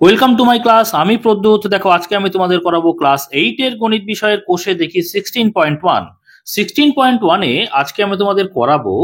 Welcome to my class. আমি প্রদ্যুৎ। দেখো আজকে আমি তোমাদের করাবো ক্লাস 8 এর গণিত বিষয়ের কোষে দেখি 16.1। 16.1 এ আজকে আমি তোমাদের করাবো,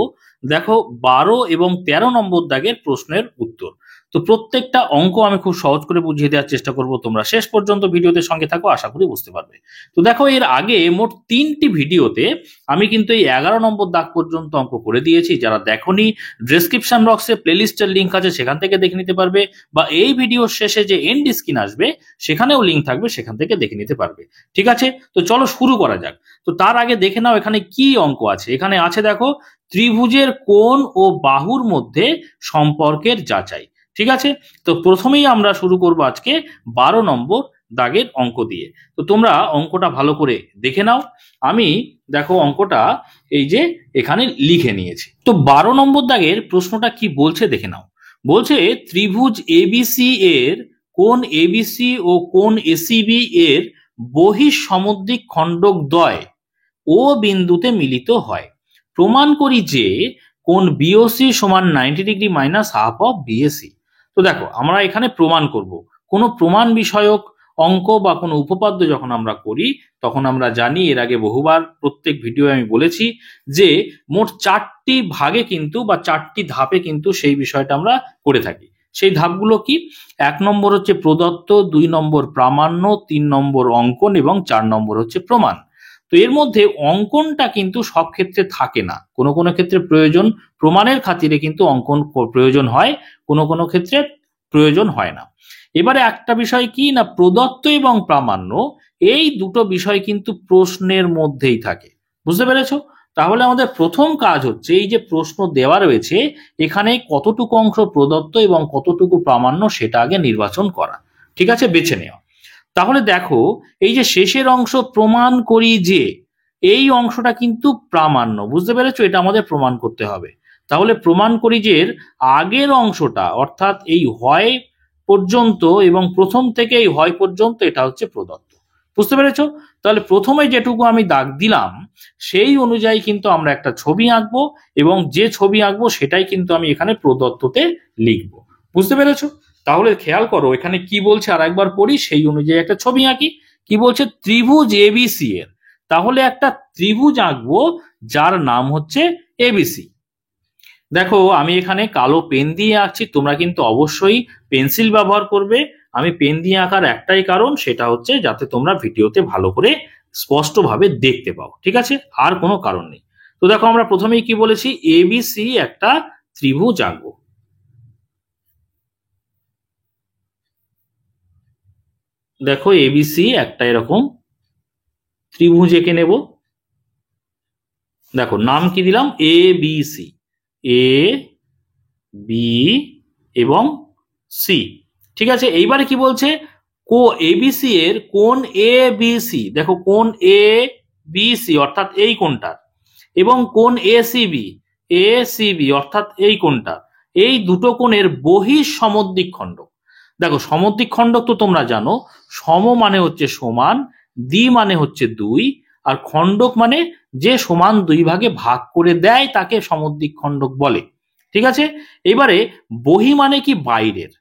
দেখো 12 এবং 13 নম্বর দাগের প্রশ্নের উত্তর। তো প্রত্যেকটা অঙ্ক আমি খুব সহজ করে বুঝিয়ে দেওয়ার চেষ্টা করব, তোমরা শেষ পর্যন্ত ভিডিওতে সঙ্গে থাকো, আশা করি বুঝতে পারবে। তো দেখো এর আগে মোট 3টি ভিডিওতে আমি কিন্তু এই 11 নম্বর দাগ পর্যন্ত অঙ্ক করে দিয়েছি। যারা দেখোনি, ডেসক্রিপশন বক্সে প্লেলিস্টের লিঙ্ক আছে, সেখান থেকে দেখে নিতে পারবে, বা এই ভিডিওর শেষে যে এন্ড স্ক্রিন আসবে সেখানেও লিঙ্ক থাকবে, সেখান থেকে দেখে নিতে পারবে। ঠিক আছে, তো চলো শুরু করা যাক। তো তার আগে দেখে নাও এখানে কি অঙ্ক আছে। এখানে আছে দেখো, ত্রিভুজের কোণ ও বাহুর মধ্যে সম্পর্কের যাচাই। ঠিক আছে, তো প্রথমেই আমরা শুরু করব আজকে 12 নম্বর দাগের অঙ্ক দিয়ে। তো তোমরা অঙ্কটা ভালো করে দেখে নাও। আমি দেখো অঙ্কটা এই যে এখানে লিখে নিয়েছি। তো 12 নম্বর দাগের প্রশ্নটা কি বলছে দেখে নাও। বলছে ত্রিভুজ এবিসি এর কোণ এবিসি ও কোণ এসিবি এর বহিঃসমদ্বিক খণ্ডক দ্বয় ও বিন্দুতে মিলিত হয়। প্রমাণ করি যে কোণ বিওসি সমান 90 degree minus half of BAC. তো দেখো আমরা এখানে প্রমাণ করব। কোনো প্রমাণ বিষয়ক অঙ্ক বা কোনো উপপাদ্য যখন আমরা করি, তখন আমরা জানি, এর আগে বহুবার প্রত্যেক ভিডিও আমি বলেছি, যে মোট 4টি ভাগে কিন্তু বা 4টি ধাপে কিন্তু সেই বিষয়টা আমরা করে থাকি। সেই ধাপগুলো কি? 1 নম্বর হচ্ছে প্রদত্ত, 2 নম্বর প্রামাণ্য, 3 নম্বর অঙ্কন এবং 4 নম্বর হচ্ছে প্রমাণ। তো এর মধ্যে অঙ্কনটা কিন্তু সব ক্ষেত্রে থাকে না, কোনো কোনো ক্ষেত্রে প্রয়োজন, প্রমাণের খাতিরে কিন্তু অঙ্কন প্রয়োজন হয়, কোনো কোনো ক্ষেত্রে প্রয়োজন হয় না। এবারে একটা বিষয় কি না, প্রদত্ত এবং প্রামাণ্য এই দুটো বিষয় কিন্তু প্রশ্নের মধ্যেই থাকে। বুঝতে পেরেছো? তাহলে আমাদের প্রথম কাজ হচ্ছে, এই যে প্রশ্ন দেওয়া রয়েছে এখানে কতটুকু অংশ প্রদত্ত এবং কতটুকু প্রামাণ্য সেটা আগে নির্বাচন করা। ঠিক আছে, বেছে নেওয়া। তাহলে দেখো এই যে শেষের অংশ, প্রমাণ করি যে, এই অংশটা কিন্তু প্রামাণ্য। বুঝতে পেরেছো? এটা আমাদের প্রমাণ করতে হবে। তাহলে প্রমাণ করি যে এর আগের অংশটা, অর্থাৎ এই হয় পর্যন্ত এবং প্রথম থেকে এই হয় পর্যন্ত, এটা হচ্ছে প্রদত্ত। বুঝতে পেরেছো? তাহলে প্রথমে যেটুকু আমি দাগ দিলাম সেই অনুযায়ী কিন্তু আমরা একটা ছবি আঁকবো, এবং যে ছবি আঁকবো সেটাই কিন্তু আমি এখানে প্রদত্ততে লিখবো। বুঝতে পেরেছো? তাহলে খেয়াল করো এখানে কি বলছে, আর একবার পড়ি, সেই অনুযায়ী একটা ছবি আঁকি। কি বলছে? ত্রিভুজ এবিসি এর, তাহলে একটা ত্রিভুজ আঁকবো যার নাম হচ্ছে এবিসি। দেখো আমি এখানে কালো পেন দিয়ে আঁকছি, তোমরা কিন্তু অবশ্যই পেন্সিল ব্যবহার করবে। আমি পেন দিয়ে আঁকার একটাই কারণ, সেটা হচ্ছে যাতে তোমরা ভিডিওতে ভালো করে স্পষ্টভাবে দেখতে পাও। ঠিক আছে, আর কোনো কারণ নেই। তো দেখো আমরা প্রথমেই কি বলেছি, এবিসি একটা ত্রিভুজ আঁকবো। দেখো এবিসি একটা এরকম ত্রিভুজ এঁকে নেব। দেখো নাম কি দিলাম, A B C, A B এবং সি। ঠিক আছে, এইবারে কি বলছে, এবিসি এর কোণ এ বি সি, দেখো কোণ এ বি সি অর্থাৎ এই কোণটা, এবং কোণ এ সিবি অর্থাৎ এই কোণটা, এই দুটো কোণের বহিঃসমদ্বিক খণ্ডক। দেখো সমদ্বিক খণ্ডক তো তোমরা জানো, সম মানে হচ্ছে সমান, দ্বি মানে হচ্ছে দুই, আর খণ্ডক মানে যে সমান দুই ভাগে ভাগ করে দেয় তাকে সমদ্বিক খণ্ডক বলে। ঠিক আছে, এবারে বহি মানে কি, বাইরের।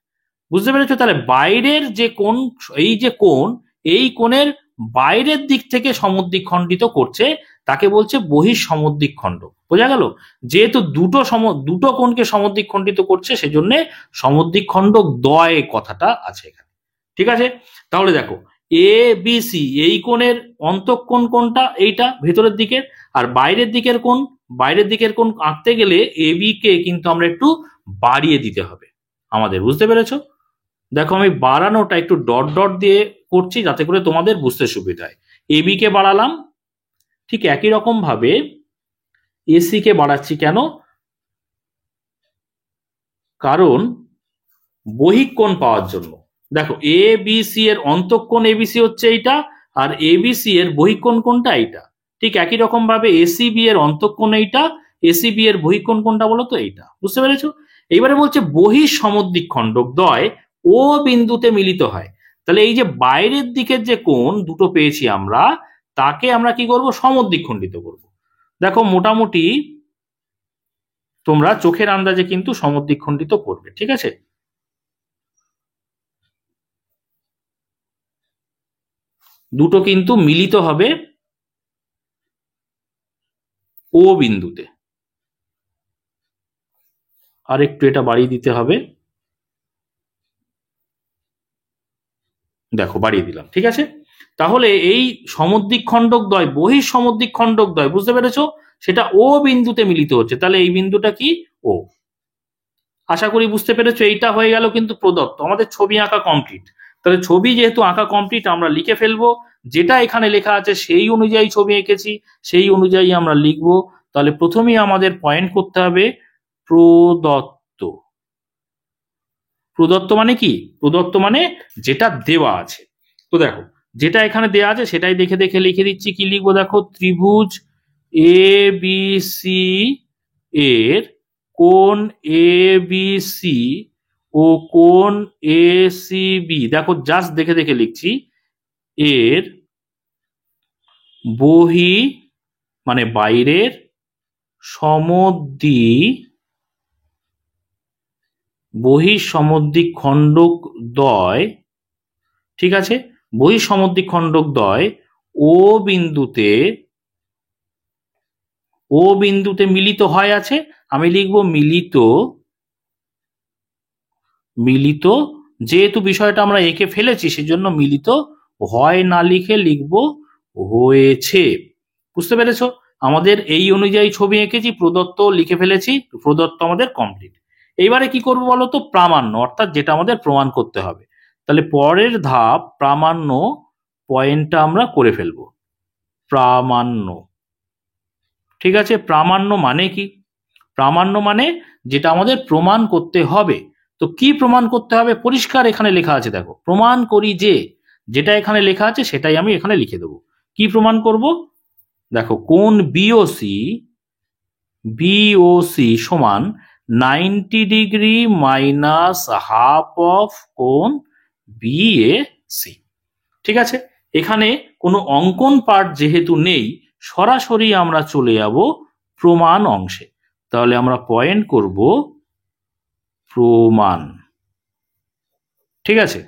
বুঝতে পেরেছো? তাহলে বাইরের যে কোণ, এই যে কোণ, এই কোণের বাইরের দিক থেকে সমদ্বিক খণ্ডিত করছে তাকে বলছে বহিঃসমদ্বিক খণ্ডক। বোঝা গেল? যেহেতু দুটো কোণকে সমদ্বিক খণ্ডিত করছে, সেজন্য সমদ্বিক খণ্ডক দ্বয় কথাটা আছে এখানে। ঠিক আছে, তাহলে দেখো এ বি সি, এই কোণের অন্তঃকোণ কোনটা, এইটা ভেতরের দিকের, আর বাইরের দিকের কোণ, বাইরের দিকের কোণ আঁকতে গেলে এ বি কে কিন্তু আমরা একটু বাড়িয়ে দিতে হবে আমাদের। বুঝতে পেরেছো? দেখো আমি বাড়ানোটা একটু ডট ডট দিয়ে করছি যাতে করে তোমাদের বুঝতে সুবিধা হয়। এবি কে বাড়ালাম, ঠিক একই রকম ভাবে এসি কে বাড়াচ্ছি। কেন? কারণ বহিঃকোণ পাওয়ার জন্য। দেখো এ বি সি এর অন্তঃকোণ এবিসি হচ্ছে এইটা, আর এবিসি এর বহিঃকোণ কোনটা, এইটা। ঠিক একই রকম ভাবে এসিবি এর অন্তঃকোণ এইটা, এসিবি এর বহিঃকোণ কোনটা বলো তো, এইটা। বুঝতে পেরেছো? এইবারে বলছে বহিঃসমদ্বিক খণ্ডক দ্বয় ও বিন্দুতে মিলিত হয়। তাহলে এই যে বাইরের দিকের যে কোণ দুটো পেয়েছি আমরা, তাকে আমরা কি করব, সমদ্বিক খণ্ডিত করব। দেখো মোটামুটি তোমরা চোখের আন্দাজে কিন্তু সমদ্বিক খণ্ডিত করবে। ঠিক আছে, দুটো কিন্তু মিলিত হবে ও বিন্দুতে। আর একটু এটা বাড়িয়ে দিতে হবে, দেখো বাড়িয়ে দিলাম, ঠিক আছে। তাহলে এই সমদ্বিক খণ্ডকদ্বয়, বহিঃসমদ্বিক খণ্ডকদ্বয়, বুঝতে পেরেছো, সেটা ও বিন্দুতে মিলিত হচ্ছে। তাহলে এই বিন্দুটা কি? ও। আশা করি বুঝতে পেরেছো। এইটা হয়ে গেল কিন্তু প্রদত্ত, আমাদের ছবি আঁকা কমপ্লিট। তাহলে ছবি যেহেতু আঁকা কমপ্লিট, আমরা লিখে ফেলবো, যেটা এখানে লেখা আছে সেই অনুযায়ী ছবি এঁকেছি, সেই অনুযায়ী আমরা লিখবো। তাহলে প্রথমেই আমাদের পয়েন্ট করতে হবে প্রদত্ত। প্রদত্ত মানে কি? প্রদত্ত মানে যেটা দেওয়া আছে। তো দেখো, যেটা এখানে দেওয়া আছে সেটাই দেখে দেখে লিখে দিচ্ছি। কি লিখবো দেখো, ত্রিভুজ এ বি সি এর কোণ এ বি সি ও কোণ এ সি বি, দেখো জাস্ট দেখে দেখে লিখছি, এর বহি মানে বাইরের সমদ্বি বহিঃসমদ্বিক খণ্ডকদ্বয়, ঠিক আছে, বহিঃসমদ্বিক খণ্ডকদ্বয় ও বিন্দুতে মিলিত হয় আছে। আমি লিখবো মিলিত। মিলিত যেহেতু বিষয়টা আমরা এঁকে ফেলেছি, সেজন্য মিলিত হয় না লিখে লিখবো হয়েছে। বুঝতে পেরেছো? আমাদের এই অনুযায়ী ছবি এঁকেছি, প্রদত্ত লিখে ফেলেছি, প্রদত্ত আমাদের কমপ্লিট। এইবারে কি করবো বলতো, প্রামাণ্য, অর্থাৎ যেটা আমাদের প্রমাণ করতে হবে। তাহলে পরের ধাপ প্রামাণ্য, পয়েন্টটা আমরা করে ফেলবো। প্রামাণ্য, ঠিক আছে। প্রামাণ্য মানে কি? প্রামাণ্য মানে যেটা আমাদের প্রমাণ করতে হবে। তো কি প্রমাণ করতে হবে? পরিষ্কার এখানে লেখা আছে, দেখো, প্রমাণ করি যে, যেটা এখানে লেখা আছে সেটাই আমি এখানে লিখে দেবো। কি প্রমাণ করব? দেখো, কোণ বিওসি সমান 90 ডিগ্রি মাইনাস হাফ অফ কোণ বিএসি। ঠিক আছে, এখানে কোনো অঙ্কন পার্ট যেহেতু নেই, সরাসরি আমরা চলে যাব প্রমাণ অংশে। তাহলে আমরা পয়েন্ট করব প্রমাণ। ঠিক আছে,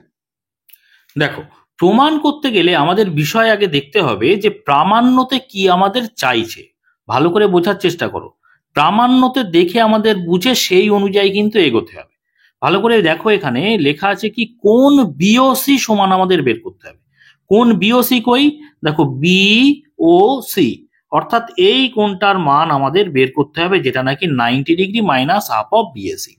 দেখো, প্রমাণ করতে গেলে আমাদের বিষয় আগে দেখতে হবে যে প্রামাণ্যতে কি আমাদের চাইছে। ভালো করে বোঝার চেষ্টা করো। প্রামাণ্যতে দেখে আমাদের বুঝে সেই অনুযায়ী কিন্তু এগোতে হবে। ভালো করে দেখো, এখানে লেখা আছে কি, কোন বিওসি সমান আমাদের বের করতে হবে। কোন বিওসি কই? দেখো, বি ও সি, অর্থাৎ এই কোণটার মান আমাদের বের করতে হবে, যেটা নাকি 90 degree minus half of BAC.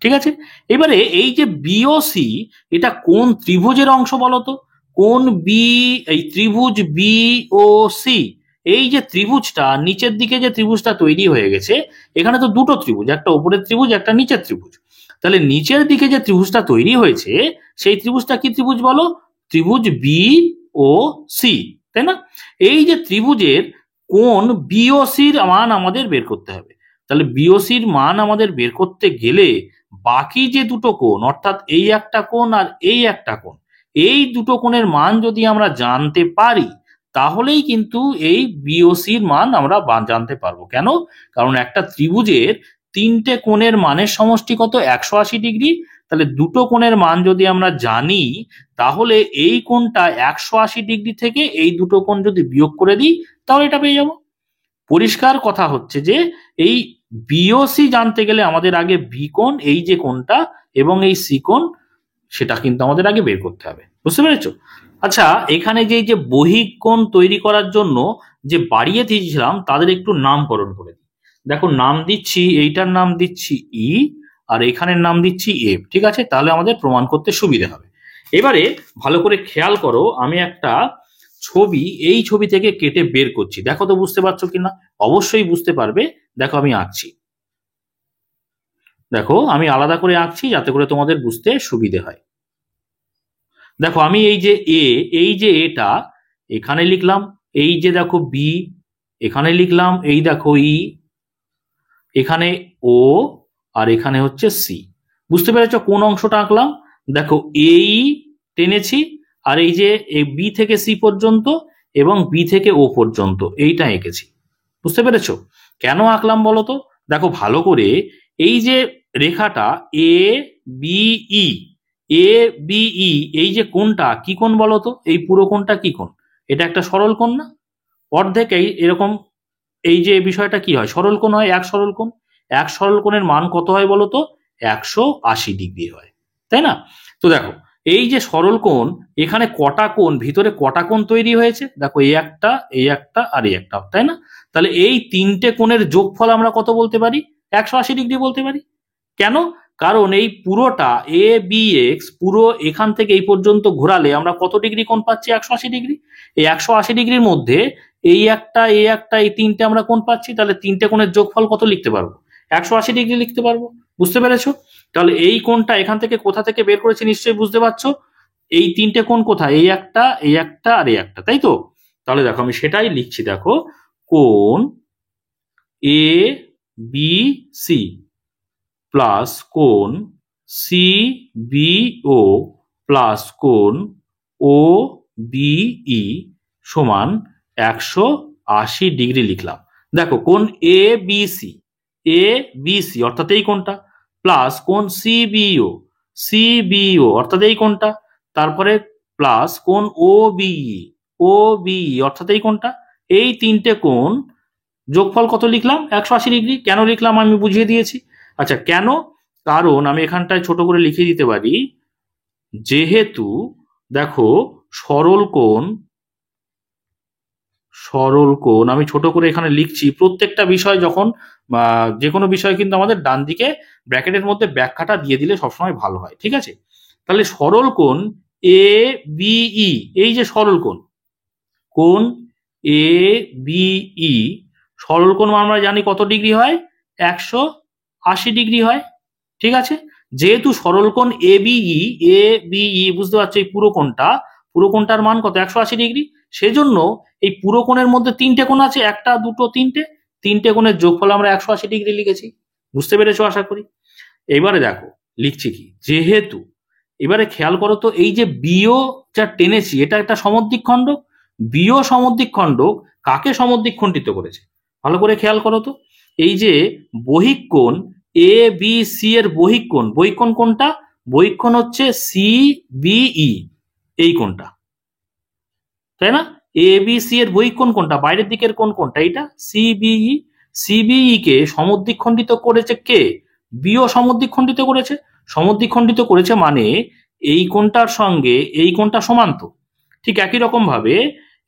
ঠিক আছে, এবারে এই যে বিওসি, এটা কোন ত্রিভুজের অংশ বলতো? কোন বি, এই ত্রিভুজ বি ও সি, এই যে ত্রিভুজটা নিচের দিকে যে ত্রিভুজটা তৈরি হয়ে গেছে, এখানে তো দুটো ত্রিভুজ, একটা উপরের ত্রিভুজ, একটা নিচের ত্রিভুজ। তাহলে নিচের দিকে যে ত্রিভুজটা তৈরি হয়েছে, সেই ত্রিভুজটা কি ত্রিভুজ বলো? ত্রিভুজ বি ও সি, তাই না? এই যে ত্রিভুজের কোন বিওসির মান আমাদের বের করতে হবে। তাহলে বিওসির মান আমাদের বের করতে গেলে বাকি যে দুটো কোণ, অর্থাৎ এই একটা কোণ আর এই একটা কোণ, এই দুটো কোণের মান যদি আমরা জানতে পারি, তাহলেই কিন্তু এই বিওসির মান আমরা জানতে পারবো। কেন? কারণ একটা ত্রিভুজের তিনটে কোণের মানের সমষ্টি কত? 180 ডিগ্রি। তাহলে দুটো কোণের মান যদি আমরা জানি, তাহলে এই কোণটা 180 ডিগ্রি থেকে এই দুটো কোণ যদি বিয়োগ করে দিই, তাহলে এটা পেয়ে যাব। পরিষ্কার কথা হচ্ছে যে এই বিওসি জানতে গেলে আমাদের আগে বি কোণ, এই যে কোণটা, এবং এই সি কোণ, সেটা কিন্তু আমাদের আগে বের করতে হবে। বুঝতে পেরেছো? আচ্ছা, এখানে যে যে বহিঃকোণ তৈরি করার জন্য যে বাড়িয়ে দিয়েছিলাম, তাদের একটু নামকরণ করে দিই। দেখো, নাম দিচ্ছি, এইটার নাম দিচ্ছি ই, আর এখানের নাম দিচ্ছি এফ। ঠিক আছে, তাহলে আমাদের প্রমাণ করতে সুবিধা হবে। এবারে ভালো করে খেয়াল করো, আমি একটা ছবি এই ছবি থেকে কেটে বের করছি। দেখো তো বুঝতে পারছো কিনা? অবশ্যই বুঝতে পারবে। দেখো, আমি আঁকছি। দেখো, আমি আলাদা করে আঁকছি যাতে করে তোমাদের বুঝতে সুবিধে হয়। দেখো, আমি এই যে এ, এই যে এটা এখানে লিখলাম, এই যে দেখো বি এখানে লিখলাম, এই দেখো ই, এখানে ও, আর এখানে হচ্ছে সি। বুঝতে পেরেছো কোন অংশটা আঁকলাম? দেখো, এই টেনেছি, আর এই যে বি থেকে সি পর্যন্ত এবং বি থেকে ও পর্যন্ত এইটা এঁকেছি। বুঝতে পেরেছো? কেন আঁকলাম বলো তো? দেখো ভালো করে, এই যে রেখাটা A B E, A B E এই যে কোণটা কি কোণ বলতো, এই পুরো কোণটা কি কোণ? এটা একটা সরল কোণ না? অর্ধেক এরকম এই যে বিষয়টা কি হয়, সরল কোণ হয়, এক সরল কোণ। এক সরল কোণের মান কত হয় বলতো? 180 ডিগ্রি হয়, তাই না? তো দেখো এই যে সরল কোণ, এখানে কটা কোণ, ভিতরে কটা কোণ তৈরি হয়েছে দেখো, এই একটা, এই একটা, আর এই একটা, তাই না? তাহলে এই তিনটে কোণের যোগফল আমরা কত বলতে পারি? 180 ডিগ্রি বলতে পারি। কেন? কারণ এই পুরোটা এ বি এক্স পুরো এখান থেকে এই পর্যন্ত ঘোরালে আমরা কত ডিগ্রি কোণ পাচ্ছি? 180 ডিগ্রি। এই 180 ডিগ্রির মধ্যে এই একটা, এই একটা, এই তিনটে আমরা কোণ পাচ্ছি, তাহলে তিনটে কোণের যোগফল কত লিখতে পারবো? 180 ডিগ্রি লিখতে পারবো। বুঝতে পেরেছো? তাহলে এই কোণটা এখান থেকে কোথা থেকে বের করেছি নিশ্চয়ই বুঝতে পারছো। এই তিনটে কোণ কোথায়? এই একটা, এই একটা, আর এই একটা, তাই তো? তাহলে দেখো আমি সেটাই লিখছি, দেখো কোণ এ বি সি প্লাস কোণ সি বি ও প্লাস কোণ ও বিই সমান 180 ডিগ্রি লিখলাম। দেখো কোণ A B C, A B C অর্থাৎ এই কোণটা, প্লাস কোণ সিবিও, সিবিও অর্থাৎ এই কোণটা, তারপরে প্লাস কোণ ও বিই, ও বিই অর্থাৎ এই কোণটা। এই তিনটে কোণ যোগফল কত লিখলাম? 180 ডিগ্রি। কেন লিখলাম আমি বুঝিয়ে দিয়েছি। আচ্ছা কেন? কারণ আমি এখানটায় ছোট করে লিখে দিতে পারি, যেহেতু দেখো সরল কোণ, সরল কোণ আমি ছোট করে এখানে লিখছি। প্রত্যেকটা বিষয় যখন যে কোনো বিষয় কিন্তু আমাদের ডান দিকে ব্র্যাকেটের মধ্যে ব্যাখ্যাটা দিয়ে দিলে সবসময় ভালো হয়, ঠিক আছে? তাহলে সরল কোণ এ বিই, এই যে সরল কোণ, কোণ এ বিই সরল কোণ আমরা জানি কত ডিগ্রি হয়? 180 ডিগ্রি হয়, ঠিক আছে? যেহেতু সরল কোণ এ বিই, এ বিই বুঝতে পারছো এই পুরো কোণটা, পুরো কোণটার মান কত? 180 ডিগ্রি। সেজন্য এই পুরো কোণের মধ্যে তিনটে কোণ আছে, একটা, দুটো, তিনটে, তিনটে কোণের যোগফল আমরা 180 ডিগ্রি লিখেছি। বুঝতে পেরেছো আশা করি। এবারে দেখো লিখছি কি, যেহেতু, এবারে খেয়াল করো তো এই যে বিও যা টেনেছি এটা একটা সমদ্বিখণ্ডক। বিও সমদ্বিখণ্ডক কাকে সমদ্বিখণ্ডিত করেছে? ভালো করে খেয়াল করো তো। এই যে বহিঃকোণ এ বি সি এর বহিঃকোণ, বহিঃকোণ কোনটা? বহিঃকোণ হচ্ছে সি বিই, এই কোণটা, তাই না? এ বি সি এর বহিঃকোণ কোনটা? বাইরের দিকের কোণ কোনটা? এটা সিবিই। সিবিই কে সমদ্বিখণ্ডিত করেছে কে? বিও সমদ্বিখণ্ডিত করেছে। সমদ্বিখণ্ডিত করেছে মানে এই কোণটার সঙ্গে এই কোণটা সমান তো। ঠিক একই রকম ভাবে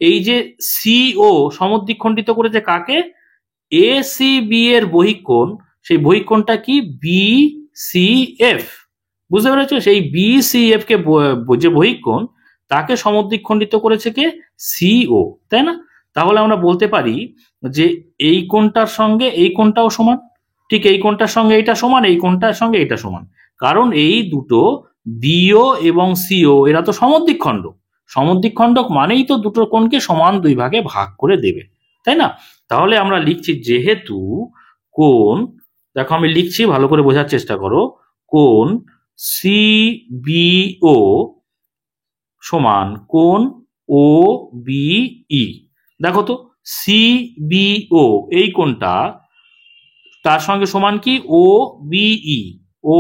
এই যে সিও সমদ্বিখণ্ডিত করেছে কাকে? এ সি বি এর বহিঃকোণ, সেই বহিঃকোণটা কি? B C F. বুঝতে পেরেছো? সেই বি সি এফ কে যে বহিঃকোণ তাকে সমদ্বিখণ্ডিত করেছে কে? সিও, তাই না? তাহলে আমরা বলতে পারি যে এই কোণটার সঙ্গে এই কোণটাও সমান। ঠিক এই কোণটার সঙ্গে এইটা সমান, এই কোণটার সঙ্গে এইটা সমান। কারণ এই দুটো বিও এবং সিও এরা তো সমদ্বিখণ্ডক। সমদ্বিখণ্ডক মানেই তো দুটো কোণকে সমান দুই ভাগে ভাগ করে দেবে, তাই না? তাহলে আমরা লিখছি যেহেতু কোণ, দেখো আমি লিখছি ভালো করে বোঝার চেষ্টা করো, কোণ সিবিও সমান কোণ ও বিই। দেখো তো সিবিও এই কোণটা তার সঙ্গে সমান কি? ও বিই, ও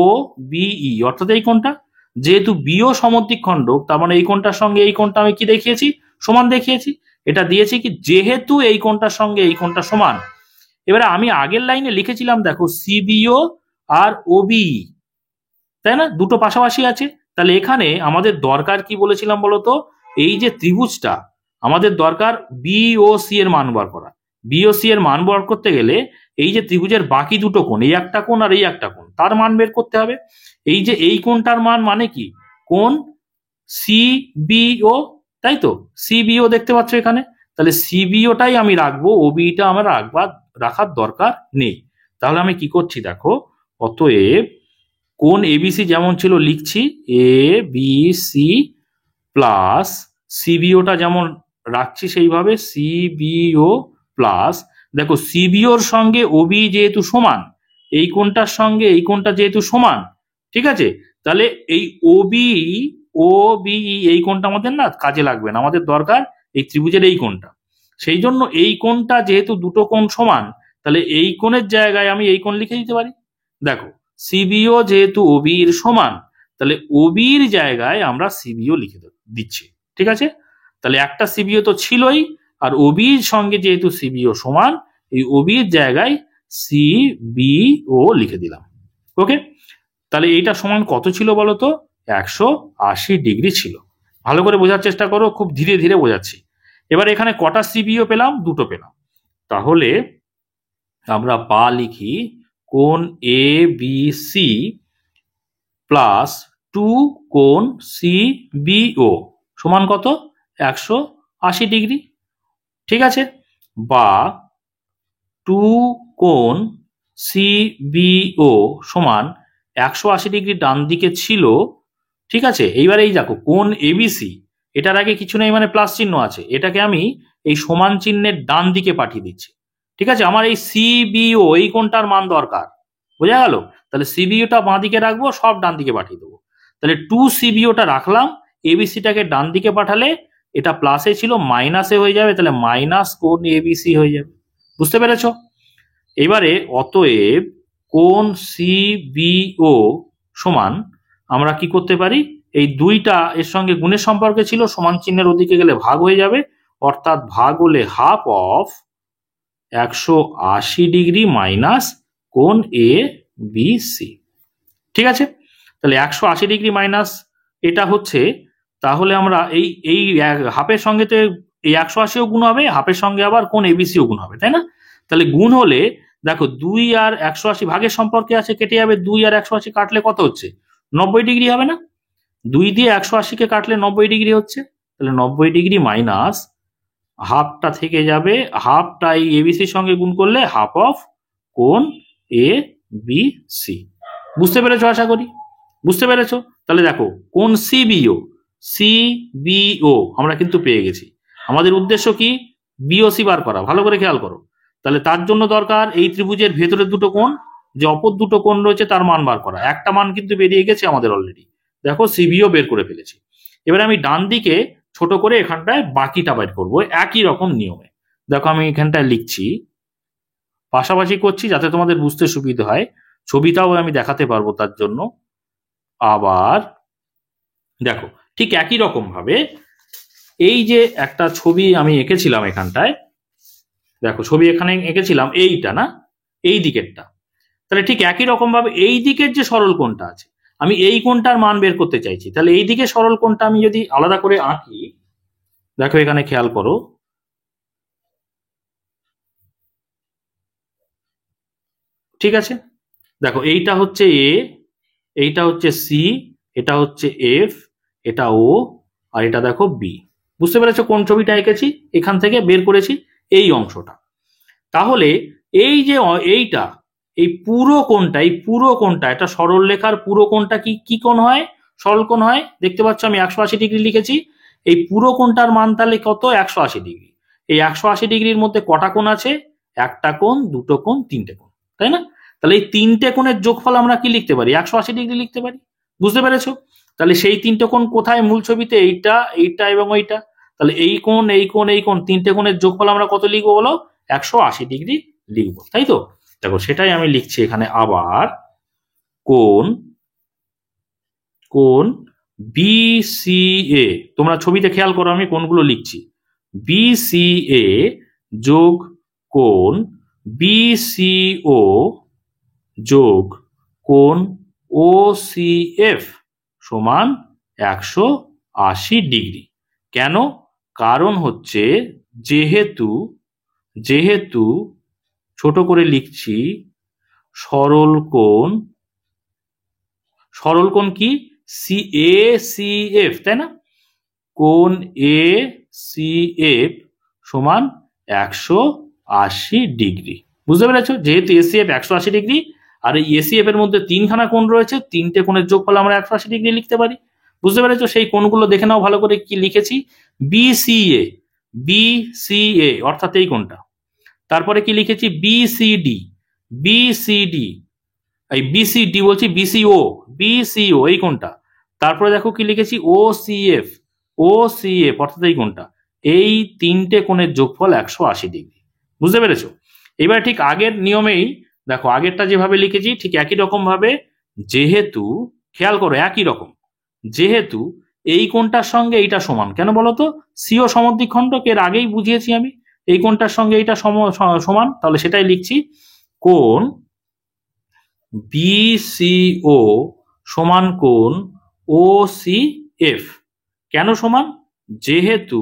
বিই অর্থাৎ এই কোণটা। যেহেতু বিও সমদ্বিখণ্ডক তার মানে এই কোণটার সঙ্গে এই কোণটা আমি কি দেখিয়েছি? সমান দেখিয়েছি। এটা দিয়েছি কি যেহেতু এই কোণটার সঙ্গে এই কোণটা সমান। এবারে আমি আগের লাইনে লিখেছিলাম দেখো সিবিও আর ওবিই, তাই না? দুটো পাশাপাশি আছে। তাহলে এখানে আমাদের দরকার কি বলেছিলাম বলতো? এই যে ত্রিভুজটা আমাদের দরকার বি ও সি এর মান বার করা। বি ও সি এর মান বার করতে গেলে এই যে ত্রিভুজের বাকি দুটো কোণ, এই একটা কোণ আর এই একটা কোণ, তার মান বের করতে হবে। এই যে এই কোণটার মান মানে কি? কোণ সিবিও, তাই তো? সিবিও দেখতে পাচ্ছ এখানে। তাহলে সিবিওটাই আমি রাখবো, ওবিটা আমার রাখার দরকার নেই। তাহলে আমি কি করছি দেখো, অতএব কোণ এবিসি যেমন ছিল লিখছি এ বি সি প্লাস সিবিওটা যেমন রাখছি সেইভাবে সিবিও প্লাস, দেখো সিবিওর সঙ্গে ওবি যেহেতু সমান, এই কোণটার সঙ্গে এই কোণটা যেহেতু সমান, ঠিক আছে? তাহলে এই ওবি, ও বিই এই কোণটা আমাদের না কাজে লাগবে না, আমাদের দরকার এই ত্রিভুজের এই কোণটা। সেই জন্য এই কোণটা যেহেতু দুটো কোণ সমান, তাহলে এই কোণের জায়গায় আমি এই কোণ লিখে দিতে পারি। দেখো সিবিও যেহেতু ওবি এর সমান, তাহলে ওবির জায়গায় আমরা সিবিও লিখে দিচ্ছি। ঠিক আছে, তাহলে একটা সিবিও তো ছিলই, আর ওবির সঙ্গে যেহেতু সিবিও সমান, এই ওবির জায়গায় সিবিও লিখে দিলাম। ওকে, তাহলে এইটা সমান কত ছিল বলতো? 180 ডিগ্রি ছিল। ভালো করে বোঝার চেষ্টা করো, খুব ধীরে ধীরে বোঝাচ্ছি। এবার এখানে কটা সিবিও পেলাম? দুটো পেলাম। তাহলে আমরা বা লিখি কোণ এ বি সি প্লাস 2 কোণ সিবিও সমান কত? 180 ডিগ্রি। ঠিক আছে, বা 2 কোণ সিবিও সমান 180 ডিগ্রি ডান দিকে ছিল। ঠিক আছে, এইবার এই দেখো কোণ এবিসি, এটার আগে কিছু নেই মানে প্লাস চিহ্ন আছে, এটাকে আমি এই সমান চিহ্নের ডান দিকে পাঠিয়ে দিচ্ছি। ঠিক আছে, আমার এই সিবিও এই কোণটার মান দরকার, বোঝা গেল? তাহলে সিবিওটা বাঁ দিকে রাখবো, সব ডান দিকে পাঠিয়ে দেবো। তাহলে 2 সিবিওটা রাখলাম, এবিসিটাকে ডান দিকে পাঠালে এটা প্লাসে ছিল মাইনাসে হয়ে যাবে, তাহলে মাইনাস কোণ এবিসি হয়ে যাবে। বুঝতে পেরেছো? এবারে অতএব কোণ সিবিও সমান আমরা কি করতে পারি? এই দুইটা এর সঙ্গে গুণের সম্পর্কে ছিল, সমান চিহ্নের ওদিকে গেলে ভাগ হয়ে যাবে, অর্থাৎ ভাগ হলে হাফ অফ 180 ডিগ্রি মাইনাস কোণ এ বি সি। ঠিক আছে, তাহলে 180 ডিগ্রি মাইনাস এটা হচ্ছে, তাহলে আমরা এই এই হাফের সঙ্গে তো এই 180ও গুণ হবে, হাফের সঙ্গে আবার কোণ এবিসিও গুণ হবে, তাই না? তাহলে গুণ হলে দেখো 2 আর 180 ভাগের সম্পর্কে আছে, কেটে যাবে। 2 আর 180 কাটলে কত হচ্ছে? 90 ডিগ্রি হবে না? 2 দিয়ে 180কে কাটলে 90 ডিগ্রি হচ্ছে, তাহলে 90 ডিগ্রি মাইনাস হাফটা থেকে যাবে, হাফটা এই এবিসির সঙ্গে গুণ করলে হাফ অফ কোণ এ বি সি। বুঝতে পেরেছো? আশা করি বুঝতে পেরেছো। তাহলে দেখো কোণ সিবিও আমরা কিন্তু পেয়ে গেছি। আমাদের উদ্দেশ্য কি? বিওসি বার করা। ভালো করে খেয়াল করো। তাহলে তার জন্য দরকার এই ত্রিভুজের ভেতরের দুটো কোণ, যে অপর দুটো কোণ রয়েছে তার মান বার করা। একটা মান কিন্তু বেরিয়ে গেছে আমাদের অলরেডি, দেখো সিবিও বের করে ফেলেছি। এবার আমি ডান দিকে ছোট করে এখানটায় বাকিটা বের করবো একই রকম নিয়মে। দেখো আমি এখানটায় লিখছি, পাশাপাশি করছি যাতে তোমাদের বুঝতে সুবিধা হয়, ছবিটাও আমি দেখাতে পারবো তার জন্য। আবার দেখো ঠিক একই রকম ভাবে এই যে একটা ছবি আমি এঁকেছিলাম এখানটায়, দেখো ছবি এখানে এঁকেছিলাম এইটা না, এই দিকেরটা। তাহলে ঠিক একই রকম ভাবে এই দিকের যে সরল কোণটা আছে, আমি এই কোণটার মান বের করতে চাইছি। তাহলে এই দিকে সরল কোণটা আমি যদি আলাদা করে আঁকি, দেখো এখানে খেয়াল করো, ঠিক আছে, দেখো এইটা হচ্ছে এ, এইটা হচ্ছে সি, এটা হচ্ছে এফ, এটা ও, আর এটা দেখো বি। বুঝতে পেরেছো কোন ছবিটা এঁকেছি? এখান থেকে বের করেছি এই অংশটা। তাহলে এই যে এইটা, এই পুরো কোণটা এটা সরল রেখার পুরো কোণটা কি কি কোণ হয়? সরল কোণ হয়। দেখতে পাচ্ছ আমি 180 ডিগ্রি লিখেছি। এই পুরো কোণটার মান তাহলে কত? 180 ডিগ্রি। এই 180 ডিগ্রির মধ্যে কটা কোণ আছে? একটা কোণ, দুটো কোণ, তিনটে কোণ, তাই না? তাহলে এই তিনটে কোণের যোগফল আমরা কি লিখতে পারি? 180 ডিগ্রি লিখতে পারি। বুঝতে পেরেছো? তাহলে সেই তিনটে কোণ কোথায়? মূল ছবিতে এইটা, এইটা এবং এইটা। তাহলে এই কোণ, এই কোণ, এই কোণ, তিনটে কোণের যোগফল আমরা কত লিখবো বলো? 180 ডিগ্রি লিখবো, তাই তো? দেখো সেটাই আমি লিখছি এখানে আবার, কোণ কোণ বিসিএ, তোমরা ছবিতে খেয়াল করো আমি কোণগুলো লিখছি, বিসিএ যোগ কোণ বিসিও যোগ কোণ ওসিএফ সমান 180 ডিগ্রি। কেন? কারণ হচ্ছে যেহেতু যেহেতু ছোট করে লিখছি, সরল কোণ কি? সি এ সি এফ, তাই না? কোণ এ সি এফ সমান 180 ডিগ্রি। বুঝতে পেরেছো? যেহেতু এসিএফ 180 ডিগ্রি, আর এই এসিএফ এর মধ্যে তিনখানা কোণ রয়েছে, তিনটে কোণের যোগফল আমরা 180 ডিগ্রি লিখতে পারি। বুঝতে পেরেছো? সেই কোণগুলো দেখে নাও ভালো করে, কি লিখেছি? বিসিএ, বিসিএ অর্থাৎ এই কোণটা। তারপরে কি লিখেছি? বিসিডি, বিসিডি, এই বিসিডি বলছি, বিসিও, বিসিও এই কোণটা। তারপরে দেখো কি লিখেছি? ওসিএফ, ওসিএফ অর্থাৎ এই কোণটা। এই তিনটে কোণের যোগফল 180 ডিগ্রি। বুঝতে পেরেছো? এবার ঠিক আগের নিয়মেই দেখো, আগেরটা যেভাবে লিখেছি ঠিক একই রকম ভাবে, যেহেতু খেয়াল করো একই রকম, যেহেতু এই কোণটার সঙ্গে এইটা সমান, কেন বলতো, সিও সমদ্বিখণ্ডক, এর আগেই বুঝিয়েছি আমি, এই কোণটার সঙ্গে এইটা সমান, তাহলে সেটাই লিখছি, কোণ বিসিও সমান কোণ ওসিএফ। কেন সমান? যেহেতু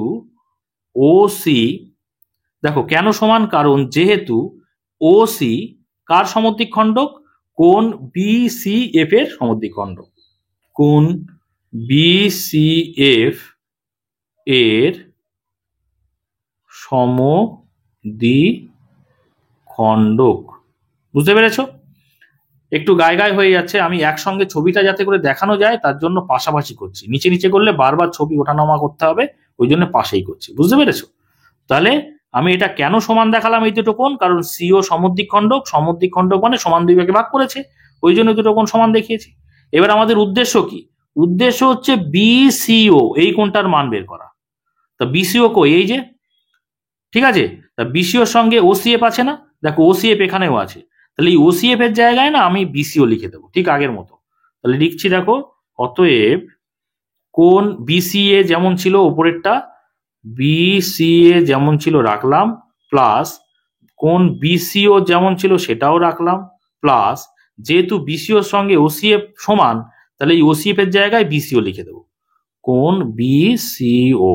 ওসি, দেখো কেন সমান, কারণ যেহেতু ওসি কার সমদ্বিখণ্ডক, কোণ বিসিএফ এর সমদ্বিখণ্ডক, কোণ বিসিএফ এর সমদ্বিখণ্ডক। বুঝতে পেরেছো? একটু গায়ে গায়ে হয়ে যাচ্ছে, আমি একসঙ্গে ছবিটা যাতে করে দেখানো যায় তার জন্য পাশাপাশি করছি, নিচে নিচে করলে বারবার ছবি ওঠানামা করতে হবে, ওই জন্য পাশেই করছি। বুঝতে পেরেছো? তাহলে আমি এটা কেন সমান দেখালাম এই দুটো কোণ, কারণ সিও সমদ্বিখণ্ডক, সমদ্বিখণ্ডক মানে সমান দুই ভাগে ভাগ করেছে, ওই জন্য দুটো কোণ সমান দেখিয়েছি। এবার আমাদের উদ্দেশ্য কি? উদ্দেশ্য হচ্ছে বিসিও, এই কোণটার মান বের করা। তা বিসিও কই? এই যে, ঠিক আছে, তা বিসিওর সঙ্গে ওসিএফ আছে না, দেখো ওসিএফ এখানেও আছে, তাহলে এই ওসিএফ এর জায়গায় না আমি বিসিও লিখে দেবো ঠিক আগের মতো। তাহলে লিখছি, দেখো, অতএব কোণ বিসিএ যেমন ছিল উপরেরটা, বিসিএ যেমন ছিল রাখলাম, প্লাস কোণ বিসিও যেমন ছিল সেটাও রাখলাম, প্লাস যেহেতু বিসিওর সঙ্গে ওসিএফ সমান, তাহলে এই ওসিএফ এর জায়গায় বিসিও লিখে দেবো। কোণ বিসিও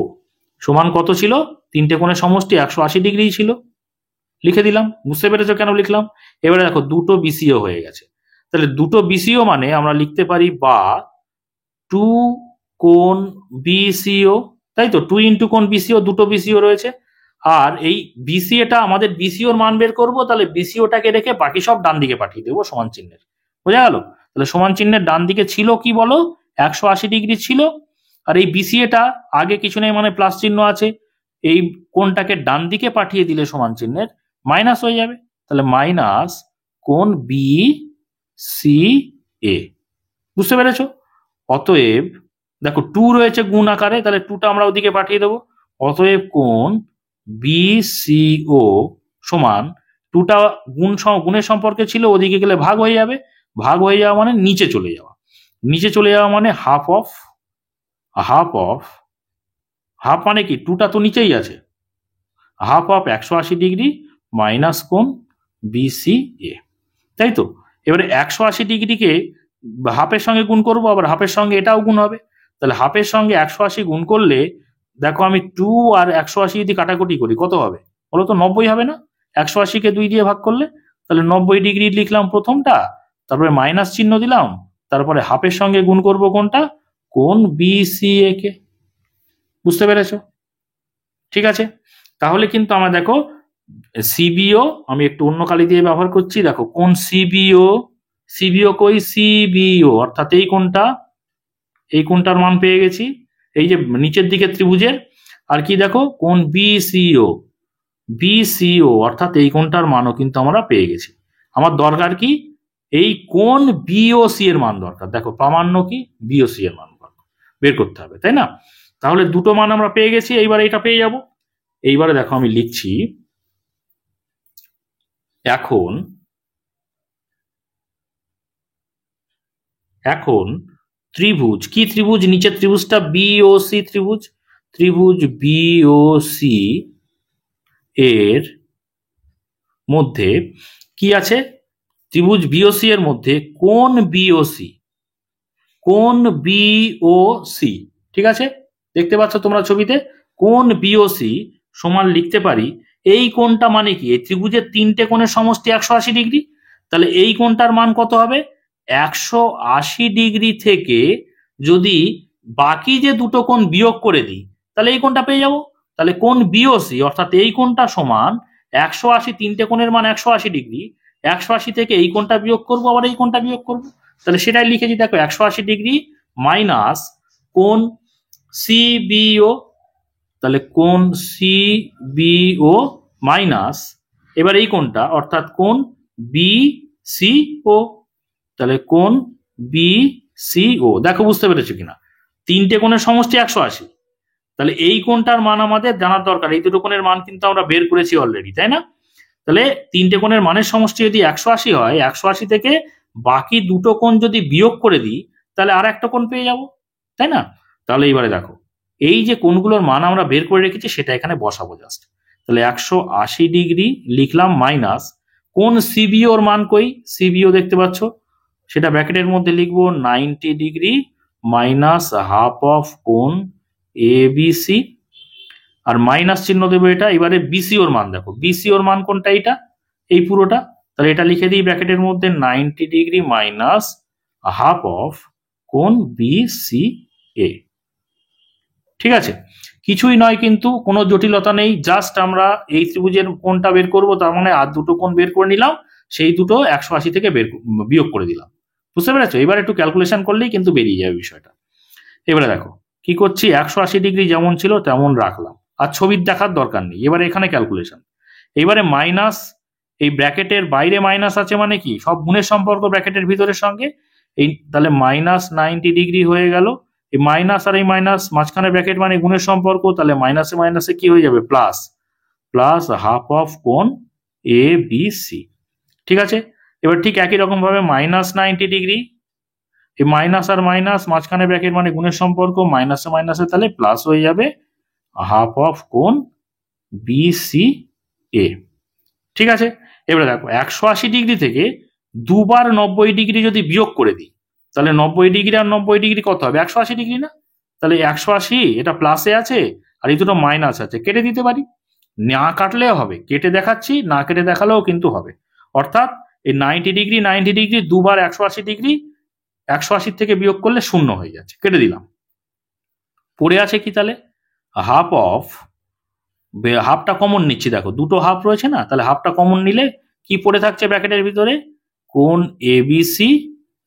সমান কত ছিল? তিনটে কোণের সমষ্টি 180 ডিগ্রি ছিল, লিখে দিলাম। বুঝতে পেরেছো কেন লিখলাম? এবারে দেখো দুটো বিসিও হয়ে গেছে, তাহলে দুটো বিসিও মানে আমরা লিখতে পারি বা টু কোণ বিসিও, তাই তো, 2 ইন্টু কোণ বিসিও, দুটো বিসিও রয়েছে। আর এই বিসিএটা আমাদের বিসিওর মান বের করবো, তাহলে বিসিওটাকে রেখে বাকি সব ডান দিকে পাঠিয়ে দেবো সমান চিহ্নের। বোঝা গেল? তাহলে সমান চিহ্নের ডান দিকে ছিল কি বলো, 180 ডিগ্রি ছিল, আর এই বিসিএটা আগে কিছু নেই মানে প্লাস চিহ্ন আছে, এই কোণটাকে ডান দিকে পাঠিয়ে দিলে সমান চিহ্নের মাইনাস হয়ে যাবে, তাহলে মাইনাস কোণ বি সি এ। বুঝতে পেরেছো? অতএব দেখো 2 রয়েছে গুণ আকারে, তাহলে 2টা আমরা ওদিকে পাঠিয়ে দেবো, অতএব কোণ বিসিও সমান 2টা গুণের সম্পর্কে ছিল, ওদিকে গেলে ভাগ হয়ে যাবে, ভাগ হয়ে যাওয়া মানে নিচে চলে যাওয়া, নিচে চলে যাওয়া মানে হাফ অফ, হাফ মানে কি, 2টা তো নিচেই আছে, হাফ অফ 180 ডিগ্রি মাইনাস কোণ বিসিএ, তাই তো। এবারে 180 ডিগ্রিকে হাফের সঙ্গে গুণ করবো, আবার হাফের সঙ্গে এটাও গুণ হবে, তাহলে হাফের সঙ্গে 180 গুণ করলে দেখো আমি 2 আর 180 যদি কাটাকুটি করি কত হবে বলো তো? 90 হবে না? 180কে 2 দিয়ে ভাগ করলে, তাহলে 90 ডিগ্রি লিখলাম প্রথমটা, তারপরে মাইনাস চিহ্ন দিলাম, তারপরে হাফের সঙ্গে গুণ করব কোনটা, কোণ বিসিএ কে। বুঝতে পেরেছো? ঠিক আছে, তাহলে কিন্তু আমরা দেখো সিবিও, আমি একটু অন্য কালি দিয়ে ব্যবহার করছি, দেখো কোণ সিবিও কই, সিবিও অর্থাৎ এই কোণটা, এই কোণটার মান পেয়ে গেছি, এই যে নিচের দিকে ত্রিভুজের। আর কি দেখো, কোণ বিসিও অর্থাৎ এই কোণটার মানও কিন্তু আমরা পেয়ে গেছি। আমার দরকার কি, এই কোণ বিওসি এর মান দরকার। দেখো প্রামাণ্য কি, বিওসি এর মান বের করতে হবে, তাই না? তাহলে দুটো মান আমরা পেয়ে গেছি, এইবারে এটা পেয়ে যাব। এইবারে দেখো আমি লিখছি, এখন ত্রিভুজ, কি ত্রিভুজ, নিচের ত্রিভুজটা বিওসি ত্রিভুজ বিওসি এর মধ্যে কি আছে, ত্রিভুজ বিওসি এর মধ্যে কোণ বিওসি, ঠিক আছে, দেখতে পাচ্ছ তোমরা ছবিতে, কোণ বিওসি সমান লিখতে পারি, এই কোণটা মানে কি, এই ত্রিভুজের তিনটে কোণের সমষ্টি 180 ডিগ্রি, তাহলে এই কোণটার মান কত হবে, 180 ডিগ্রি থেকে যদি বাকি যে দুটো কোণ বিয়োগ করে দিই, তাহলে এই কোণটা পেয়ে যাব। তাহলে কোণ বিওসি অর্থাৎ এই কোণটা সমান 180, তিনটে কোণের মান 180 ডিগ্রি, 180 থেকে এই কোণটা বিয়োগ করবো, আবার এই কোণটা বিয়োগ করবো, তাহলে সেটাই লিখেছি, দেখো 180 ডিগ্রি মাইনাস কোণ সিবিও, তাহলে কোণ সিবিও মাইনাস এবার এই কোণটা অর্থাৎ কোণ বিসিও, তাহলে কোণ বিসিও। দেখো বুঝতে পেরেছো কিনা, তিনটে কোণের সমষ্টি 180, তাহলে এই কোণটার মান আমাদের জানার দরকার, এই দুটো কোণের মান কিন্তু আমরা বের করেছি অলরেডি, তাই না? তাহলে তিনটে কোণের মানের সমষ্টি যদি 180 হয়, 180 থেকে বাকি দুটো কোণ যদি বিয়োগ করে দিই, তাহলে আর একটা কোণ পেয়ে যাব, তাই না? তাহলে এবারে দেখো এই যে কোণগুলোর মান আমরা বের করে রেখেছি সেটা এখানে বসাবো জাস্ট। তাহলে 180 ডিগ্রি লিখলাম মাইনাস কোণ সিবিওর মান কই, সিবিও দেখতে পাচ্ছ, সেটা ব্র্যাকেটের মধ্যে লিখবো 90 ডিগ্রি মাইনাস হাফ অফ কোণ এবিসি, আর মাইনাস চিহ্ন দেবো এটা। এবারে বিসিওর মান দেখো, বিসিওর মান কোনটা, এটা এই পুরোটা, তাহলে এটা লিখে দিই ব্র্যাকেটের মধ্যে 90 ডিগ্রি মাইনাস হাফ অফ কোণ বিসি এ। ঠিক আছে, কিছুই নয় কিন্তু, কোনো জটিলতা নেই, জাস্ট আমরা এই ত্রিভুজের কোণটা বের করব, তার মানে আর দুটো কোণ বের করে নিলাম, সেই দুটো 180 থেকে বিয়োগ করে দিলাম। বুঝতে পেরেছো? এবার একটু ক্যালকুলেশন করলেই কিন্তু বেরিয়ে যাবে বিষয়টা। এবারে দেখো কি করছি, 180 ডিগ্রি যেমন ছিল তেমন রাখলাম, আর ছবির দেখার দরকার নেই। এবারে এখানে ক্যালকুলেশন, এবারে মাইনাস, এই ব্র্যাকেটের বাইরে মাইনাস আছে মানে কি সব গুণের সম্পর্ক ব্র্যাকেটের ভিতরের সঙ্গে, এই তাহলে মাইনাস 90 ডিগ্রি হয়ে গেল, এই মাইনাস আর এই মাইনাস মাঝখানে ব্র্যাকেট মানে গুণের সম্পর্ক, তাহলে মাইনাসে মাইনাসে কি হয়ে যাবে, প্লাস, প্লাস হাফ অফ কোণ এ বি সি। ঠিক আছে, এবার ঠিক একই রকম ভাবে মাইনাস 90 ডিগ্রি, এই মাইনাস আর মাইনাস মাঝখানে ব্র্যাকেট মানে গুণের সম্পর্ক, মাইনাসে মাইনাসে তাহলে প্লাস হয়ে যাবে হাফ অফ কোণ বিসি এ। ঠিক আছে, এবারে দেখো 180 ডিগ্রি থেকে দুবার 90 ডিগ্রি যদি বিয়োগ করে দিই, তাহলে 90 ডিগ্রি আর 90 ডিগ্রি কত হবে, 180 ডিগ্রি না? তাহলে 180 এটা প্লাসে আছে আর এই দুটো মাইনাস আছে, কেটে দিতে পারি, না কাটলেও হবে, কেটে দেখাচ্ছি, না কেটে দেখালেও কিন্তু হবে। অর্থাৎ এই 90 ডিগ্রি 90 ডিগ্রি দুবার 180 ডিগ্রি, 180 থেকে বিয়োগ করলে 0 হয়ে যাচ্ছে, কেটে দিলাম। পড়ে আছে কি তাহলে, হাফ অফ, হাফটা কমন নিচ্ছি, দেখো দুটো হাফ রয়েছে না, তাহলে হাফটা কমন নিলে কি পড়ে থাকছে ব্র্যাকেটের ভিতরে, কোণ এবিসি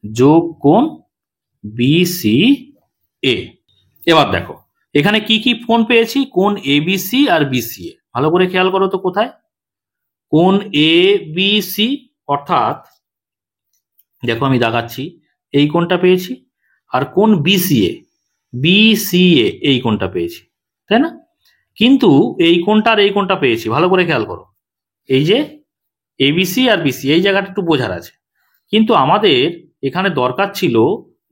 যোগ কোণ বিসি এ। এবার দেখো এখানে কি কি কোণ পেয়েছি, কোণ এবিসি আর বিসিএ, ভালো করে খেয়াল করো তো কোথায়, কোণ এবিসি অর্থাৎ দেখো আমি দেখাচ্ছি, এই কোণটা পেয়েছি, আর কোণ বিসিএ, বিসিএ এই কোণটা পেয়েছি, তাই না? কিন্তু এই কোণটা আর এই কোণটা পেয়েছি, ভালো করে খেয়াল করো, এই যে এবিসি আর বিসি এই জায়গাটা একটু বোঝার আছে। কিন্তু আমাদের এখানে দরকার ছিল,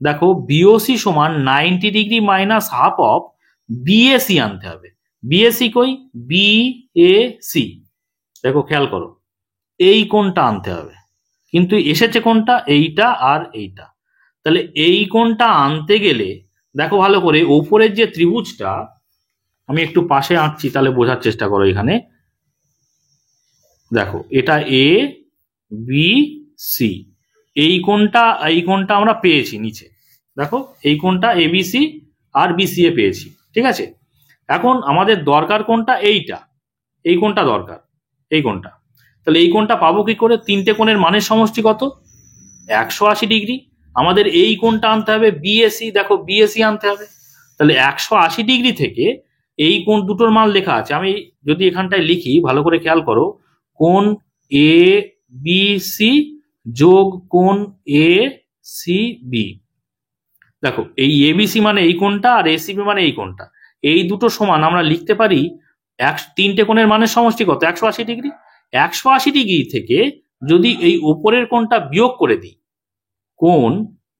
দেখো বিওসি সমান 90 degree minus half of BAC আনতে হবে। বিএসি কই, বিএসি, দেখো খেয়াল করো, এই কোণটা আনতে হবে, কিন্তু এসেছে কোণটা এইটা আর এইটা। তাহলে এই কোণটা আনতে গেলে দেখো ভালো করে, ওপরের যে ত্রিভুজটা আমি একটু পাশে আঁকছি, তাহলে বোঝার চেষ্টা করো। এখানে দেখো এটা এ বি সি, এই কোণটা আমরা পেয়েছি নিচে, দেখো এই কোণটা এবিসি আর বিসিএ পেয়েছি। ঠিক আছে, এখন আমাদের দরকার কোণটা এইটা, এই কোণটা দরকার, এই কোণটা। তাহলে এই কোণটা পাবো কি করে, তিনটে কোণের মানের সমষ্টি কত, 180 ডিগ্রি। আমাদের এই কোণটা আনতে হবে বিএসি, দেখো বিএসি আনতে হবে। তাহলে 180 ডিগ্রি থেকে এই কোণ দুটোর মান লেখা আছে, আমি যদি এখানটায় লিখি ভালো করে খেয়াল করো, কোণ এ বি সি যোগ কোণ এ সি বি। দেখো এই এবিসি মানে এই কোণটা আর এসিবি মানে এই কোণটা, এই দুটো সমান আমরা লিখতে পারি তিনটে কোণের মানের সমষ্টি কত, 180 ডিগ্রি। 180 ডিগ্রি থেকে যদি এই উপরের কোণটা বিয়োগ করে দিই, কোণ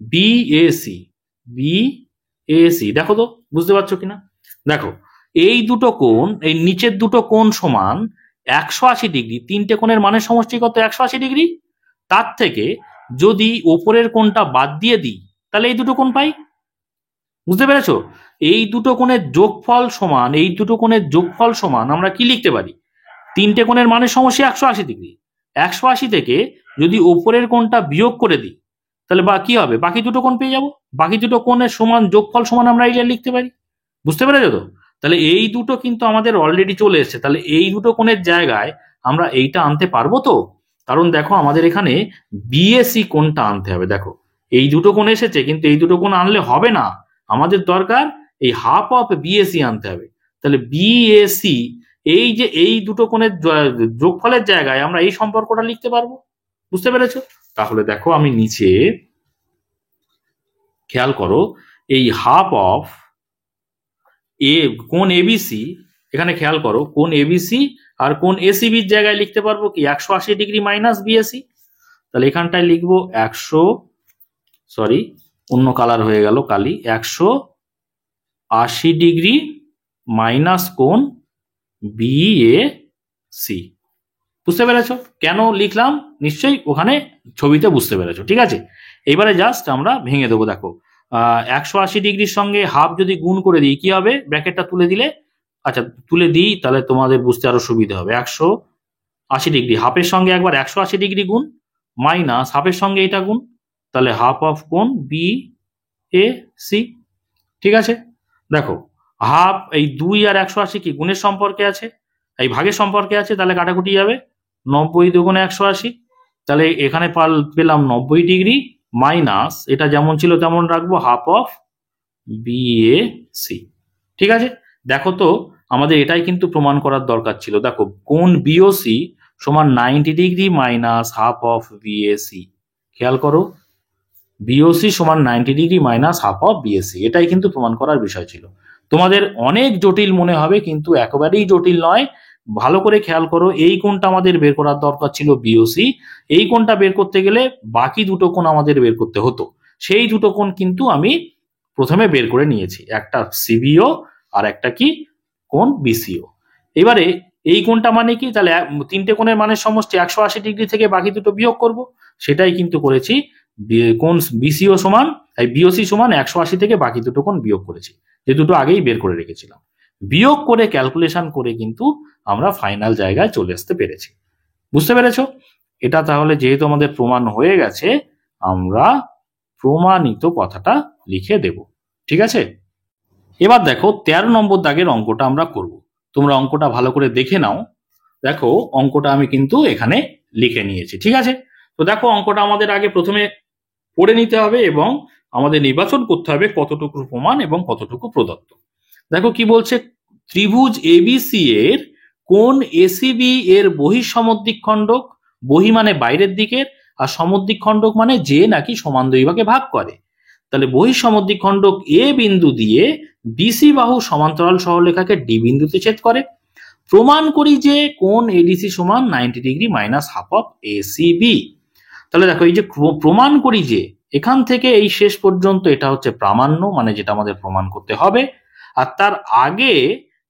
বিএসি, বিএসি, দেখো তো বুঝতে পারছো কিনা, দেখো এই দুটো কোণ, এই নিচের দুটো কোণ সমান 180 ডিগ্রি, তিনটে কোণের মানের সমষ্টি কত, 180 ডিগ্রি। তার থেকে যদি ওপরের কোণটা বাদ দিয়ে দিই, তাহলে এই দুটো কোণ পাই। বুঝতে পেরেছো, এই দুটো কোণের যোগফল সমান, এই দুটো কোণের যোগফল সমান আমরা কি লিখতে পারি, তিনটে কোণের মানের সমষ্টি 180 ডিগ্রি। 180 থেকে যদি ওপরের কোণটা বিয়োগ করে দিই, তাহলে বা কি হবে, বাকি দুটো কোণ পেয়ে যাবো, বাকি দুটো কোণের সমান যোগফল সমান আমরা এইটা লিখতে পারি। বুঝতে পেরেছো তো? তাহলে এই দুটো কিন্তু আমাদের অলরেডি চলে এসেছে, তাহলে এই দুটো কোণের জায়গায় আমরা এইটা আনতে পারবো তো, কারণ দেখো আমাদের এখানে বিএসি কোণটা আনতে হবে। দেখো এই দুটো কোণ এসেছে, কিন্তু এই দুটো কোণ আনলে হবে না, আমাদের দরকার এই হাফ অফ বিএসি আনতে হবে। তাহলে বিএসি, এই যে এই দুটো কোণের যোগফলের জায়গায় আমরা এই সম্পর্কটা লিখতে পারবো। বুঝতে পেরেছো? তাহলে দেখো আমি নিচে খেয়াল করো, এই হাফ অফ কোণ এবিসি, এখানে খেয়াল করো কোণ এবিসি আর কোণ এসিবির জায়গায় লিখতে পারবো কি 180 ডিগ্রি মাইনাস বিএসি। তাহলে এখানটায় লিখবো 180 অন্য কালার হয়ে গেল কালি, 180 ডিগ্রি মাইনাস কোণ বিএসি। বুঝতে পেরেছো কেন লিখলাম? নিশ্চয়ই ওখানে ছবিতে বুঝতে পেরেছো। ঠিক আছে, এবারে জাস্ট আমরা ভেঙে দেবো। দেখো 180 ডিগ্রির সঙ্গে হাফ যদি গুণ করে দিই কি হবে? ব্র্যাকেটটা তুলে দিলে, আচ্ছা তুলে দিই তাহলে তোমাদের বুঝতে আরো সুবিধা হবে। 180 ডিগ্রি হাফের সঙ্গে একবার 180 ডিগ্রি গুণ, মাইনাস হাফের সঙ্গে এটা গুণ, তাহলে হাফ অফ কোণ বি এ সি। ঠিক আছে, দেখো হাফ এই 2 আর 180 কি গুণের সম্পর্কে আছে, এই ভাগের সম্পর্কে আছে, তাহলে কাটাকুটি যাবে। 90 দুগুণে 180, তাহলে এখানে পেলাম 90 ডিগ্রি মাইনাস এটা যেমন ছিল তেমন রাখবো, হাফ অফ বিএসি। ঠিক আছে, দেখো তো আমাদের এটাই কিন্তু প্রমাণ করার দরকার ছিল। দেখো কোণ বিওসি সমান 90 degree minus half of BAC. খেয়াল করো, বিওসি সমান 90 degree minus half of BAC, এটাই কিন্তু প্রমাণ করার বিষয় ছিল। তোমাদের অনেক জটিল মনে হবে কিন্তু একেবারেই জটিল নয়। ভালো করে খেয়াল করো, এই কোণটা আমাদের বের করার দরকার ছিল বিওসি, এই কোণটা বের করতে গেলে বাকি দুটো কোণ আমাদের বের করতে হতো। সেই দুটো কোণ কিন্তু আমি প্রথমে বের করে নিয়েছি, একটা সিবিও আর একটা কি কোণ বিসিও। এবারে এই কোণটা মানে কি? তাহলে তিনটে কোণের মানের সমষ্টি 180 ডিগ্রি থেকে বাকি দুটো বিয়োগ করব, সেটাই কিন্তু করেছি। কোণ বিসিও সমান বিওসি সমান 180 থেকে বাকি দুটো কোণ বিয়োগ করেছি, যে দুটো আগেই বের করে রেখেছিলাম। বিয়োগ করে ক্যালকুলেশন করে কিন্তু আমরা ফাইনাল জায়গায় চলে আসতে পেরেছি। বুঝতে পেরেছো? এটা তাহলে যেহেতু আমাদের প্রমাণ হয়ে গেছে, আমরা প্রমাণিত কথাটা লিখে দেব। ঠিক আছে, এবার দেখো 13 নম্বর দাগের অঙ্কটা আমরা করব। তোমরা অঙ্কটা ভালো করে দেখে নাও। দেখো অঙ্কটা আমি কিন্তু এখানে লিখে নিয়েছি। ঠিক আছে, তো দেখো অঙ্কটা আমাদের আগে প্রথমে পড়ে নিতে হবে এবং আমাদের নির্বাচন করতে হবে কতটুকু প্রমাণ এবং কতটুকু প্রদত্ত। দেখো কি বলছে, ত্রিভুজ এবিসি এর কোণ এসিবি এর বহিঃসমদ্বিখণ্ডক, বহি মানে বাইরের দিকের, আর সমদ্বিখণ্ডক মানে যে নাকি সমান দুই ভাগে ভাগ করে। তাহলে বহিঃসমদ্বিখণ্ডক এ বিন্দু দিয়ে বিসি বাহু সমান্তরাল সরলরেখাকে ডি বিন্দুতে ছেদ করে। প্রমাণ করি যে কোণ এডিসি সমান 90 degree minus half of ACB. তাহলে দেখো এই যে প্রমাণ করি যে, এখান থেকে এই শেষ পর্যন্ত এটা হচ্ছে প্রামাণ্য, মানে যেটা আমাদের প্রমাণ করতে হবে। আর তার আগে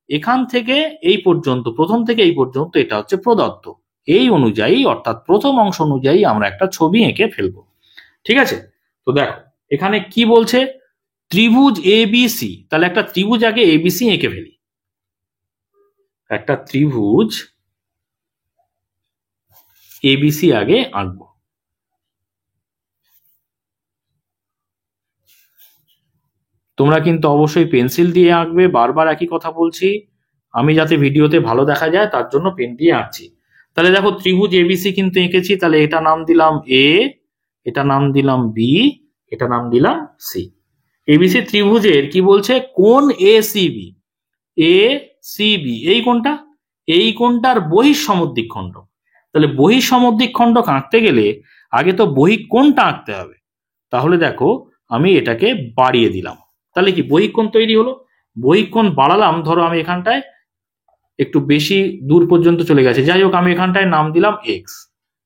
এখান থেকে এই পর্যন্ত, প্রথম থেকে এই পর্যন্ত এটা হচ্ছে প্রদত্ত। এই অনুযায়ী অর্থাৎ প্রথম অংশ অনুযায়ী আমরা একটা ছবি এঁকে ফেলবো। ঠিক আছে, তো দেখো এখানে কি বলছে, ত্রিভুজ এবিসি। তাহলে একটা ত্রিভুজ আগে এবিসি এঁকে ফেলি। একটা ত্রিভুজ এবিসি আগে আঁকবো। তোমরা কিন্তু অবশ্যই পেন্সিল দিয়ে আঁকবে, বারবার একই কথা বলছি, আমি যাতে ভিডিওতে ভালো দেখা যায় তার জন্য পেন দিয়ে আঁকছি। তাহলে দেখো ত্রিভুজ এবিসি কিন্তু এঁকেছি, তাহলে এটা নাম দিলাম এ, এটা নাম দিলাম বি, এটা নাম দিলাম সি। এবিসি ত্রিভুজের কি বলছে, কোণ এসিবি, এ সিবি এই কোণটা, এই কোণটার বহিঃসমদ্বিখণ্ডক। তাহলে বহিঃসমদ্বিখণ্ডক আঁকতে গেলে আগে তো বহিঃকোণটা আঁকতে হবে। তাহলে দেখো আমি এটাকে বাড়িয়ে দিলাম, তাহলে কি বহিঃকোণ তৈরি হলো। বহিঃকোণ বাড়ালাম, ধরো আমি এখানটায় একটু বেশি দূর পর্যন্ত চলে গেছে, যাই হোক আমি এখানটায় নাম দিলাম এক্স।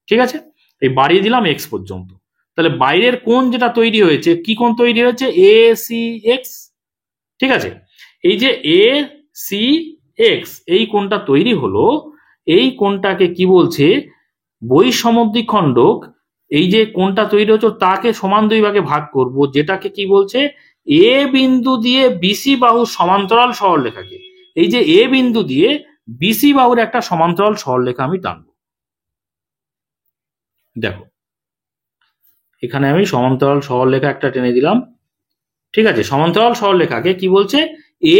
ঠিক আছে, এই বাড়িয়ে দিলাম এক্স পর্যন্ত। তাহলে বাইরের কোণ যেটা তৈরি হয়েছে, কি কোণ তৈরি হয়েছে, এ সি এক্স। ঠিক আছে, এই যে এ সি এক্স এই কোণটা তৈরি হলো, এই কোণটাকে কি বলছে, বহিঃসমদ্বিখণ্ডক। এই যে কোণটা তৈরি হচ্ছে তাকে সমান দুই ভাগে ভাগ করব, যেটাকে কি বলছে, এ বিন্দু দিয়ে বিসি বাহু সমান্তরাল সরলরেখাকে, এই যে এ বিন্দু দিয়ে বিসি বাহুর একটা সমান্তরাল সরলরেখা আমি টানবো। দেখো এখানে আমি সমান্তরাল সরলরেখা একটা টেনে দিলাম। ঠিক আছে, সমান্তরাল সরলরেখাকে কি বলছে,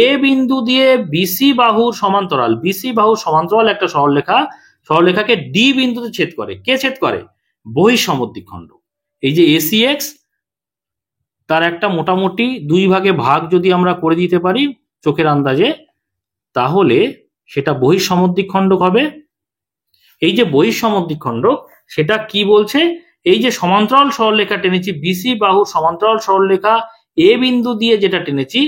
এ বিন্দু দিয়ে বিসি বাহুর সমান্তরাল, বিসি বাহুর সমান্তরাল একটা সরলরেখা, সরলরেখাকে ডি বিন্দুতে ছেদ করে। কে ছেদ করে, বহিঃসমদ্বিখণ্ডক। এই যে এসি এক্স, তার একটা মোটামুটি দুই ভাগে ভাগ যদি আমরা করে দিতে পারি চোখের আন্দাজে, তাহলে সেটা বহিঃসমদ্বিখণ্ডক হবে। এই যে বহিঃসমদ্বিখণ্ডক সেটা কি বলছে, এই যে সমান্তরাল সরলরেখা টেনেছি, বিসি বাহুর সমান্তরাল সরলরেখা এ বিন্দু দিয়ে যেটা টেনেছি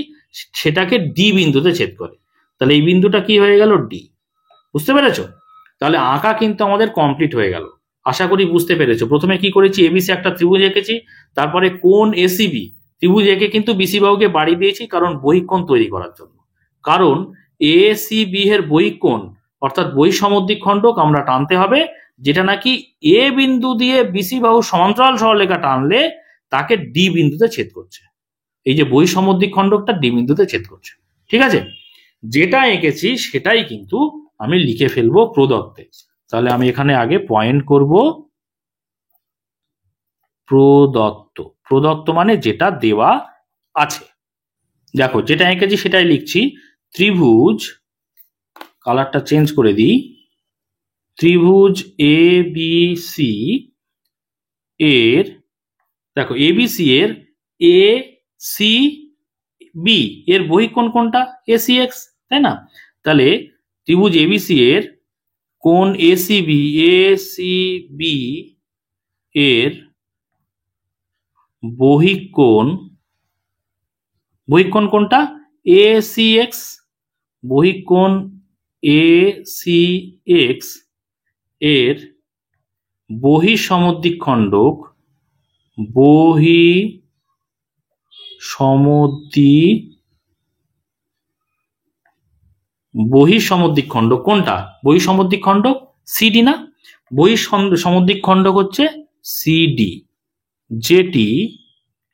সেটাকে ডি বিন্দুতে ছেদ করে। তাহলে এই বিন্দুটা কি হয়ে গেল, ডি। বুঝতে পেরেছো? তাহলে আঁকা কিন্তু আমাদের কমপ্লিট হয়ে গেল। আশা করি বুঝতে পেরেছো। প্রথমে কি করেছি, এবিসি একটা ত্রিভুজ এঁকেছি, তারপরে কোণ এসিবি ত্রিভুজ একে কিন্তু বিসি বাহুকে বাড়ি দিয়েছি কারণ বহিঃকোণ তৈরি করার জন্য। কারণ এ সি বি এর বহিঃকোণ অর্থাৎ বহিঃসমদ্বিক খণ্ডক আমরা টানতে হবে, যেটা নাকি এ বিন্দু দিয়ে বিসি বাহু সমান্তরাল সরলরেখা টানলে তাকে ডি বিন্দুতে ছেদ করছে। এই যে বহিঃসমদ্বিক খণ্ডকটা ডি বিন্দুতে ছেদ করছে। ঠিক আছে, যেটা এঁকেছি সেটাই কিন্তু আমি লিখে ফেলবো প্রদত্তে। তাহলে আমি এখানে আগে পয়েন্ট করব প্রদত্ত। প্রদত্ত মানে যেটা দেওয়া আছে। দেখো যেটা এঁকেছি সেটাই লিখছি। ত্রিভুজ, কালারটা চেঞ্জ করে দিই, ত্রিভুজ এ বি সি এর, দেখো এবিসি এর এ সি বি এর বহিঃকোণ কোনটা? এসি এক্স, তাই না? তাহলে ত্রিভুজ এবিসি এর কোণ এসিবি এর বহিঃকোণ কোনটা? AC X. বহিঃকোণ এসি এক্স এর বহিঃসমদ্বিক খণ্ডক বহিঃসমদ্বিক খণ্ডক কোনটা? বহিঃসমদ্বিক খণ্ডক সিডি না? বহিঃসমদ্বিক খণ্ডক হচ্ছে সিডি, যেটি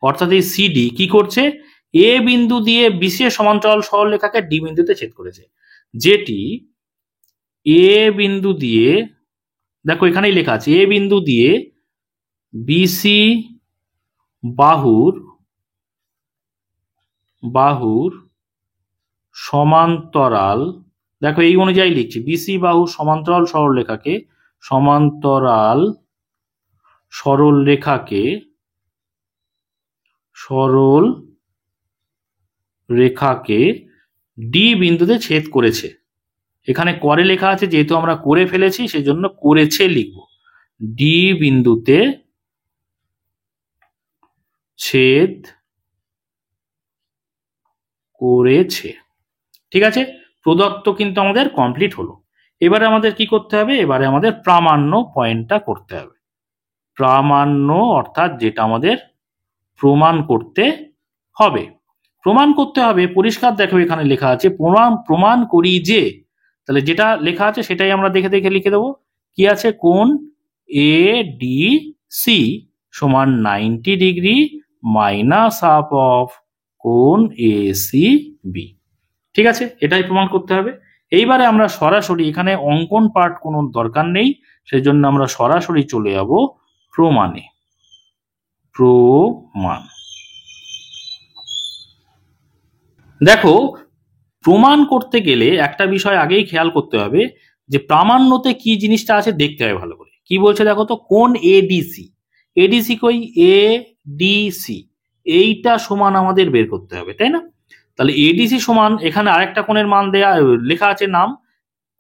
অর্থাৎ এই সিডি কি করছে? এ বিন্দু দিয়ে বিসি এর সমান্তরাল সরলরেখাকে ডি বিন্দুতে ছেদ করেছে। যেটি এ বিন্দু দিয়ে, দেখো এখানেই লেখা আছে, এ বিন্দু দিয়ে বিসি বাহুর সমান্তরাল, দেখো এই অনুযায়ী লিখছি, বিসি বাহু সমান্তরাল সরল রেখাকে ডি বিন্দুতে ছেদ করেছে। এখানে করে লেখা আছে, যেহেতু আমরা করে ফেলেছি সেজন্য করেছে লিখব। ডি বিন্দুতে ছেদ করেছে। ঠিক আছে, প্রদত্ত কিন্তু আমাদের কমপ্লিট হলো। এবারে আমাদের কি করতে হবে? এবারে আমাদের প্রামাণ্য পয়েন্টটা করতে হবে। প্রামাণ্য অর্থাৎ যেটা আমাদের প্রমাণ করতে হবে। পরিষ্কার দেখো এখানে লেখা আছে প্রমাণ করি যে, তাহলে যেটা লেখা আছে সেটাই আমরা দেখে দেখে লিখে দেবো। কি আছে? কোণ এ ডি সি সমান 90 ডিগ্রি মাইনাস হাফ অফ কোণ এ সি বি। ঠিক আছে, এটাই প্রমাণ করতে হবে। এইবারে আমরা সরাসরি, এখানে অঙ্কন পার্ট কোনো দরকার নেই, সেজন্য আমরা সরাসরি চলে যাব প্রমাণে। প্রমাণ, দেখো প্রমাণ করতে গেলে একটা বিষয় আগেই খেয়াল করতে হবে, যে প্রামাণ্যতে কি জিনিসটা আছে দেখতে হবে ভালো করে। কি বলছে দেখো তো, কোণ এডিসি, এডিসি কই? এডিসি, এইটা সমান আমাদের বের করতে হবে, তাই না? তাহলে এডিসি সমান, এখানে আরেকটা কোণের মান দেয়া লেখা আছে নাম,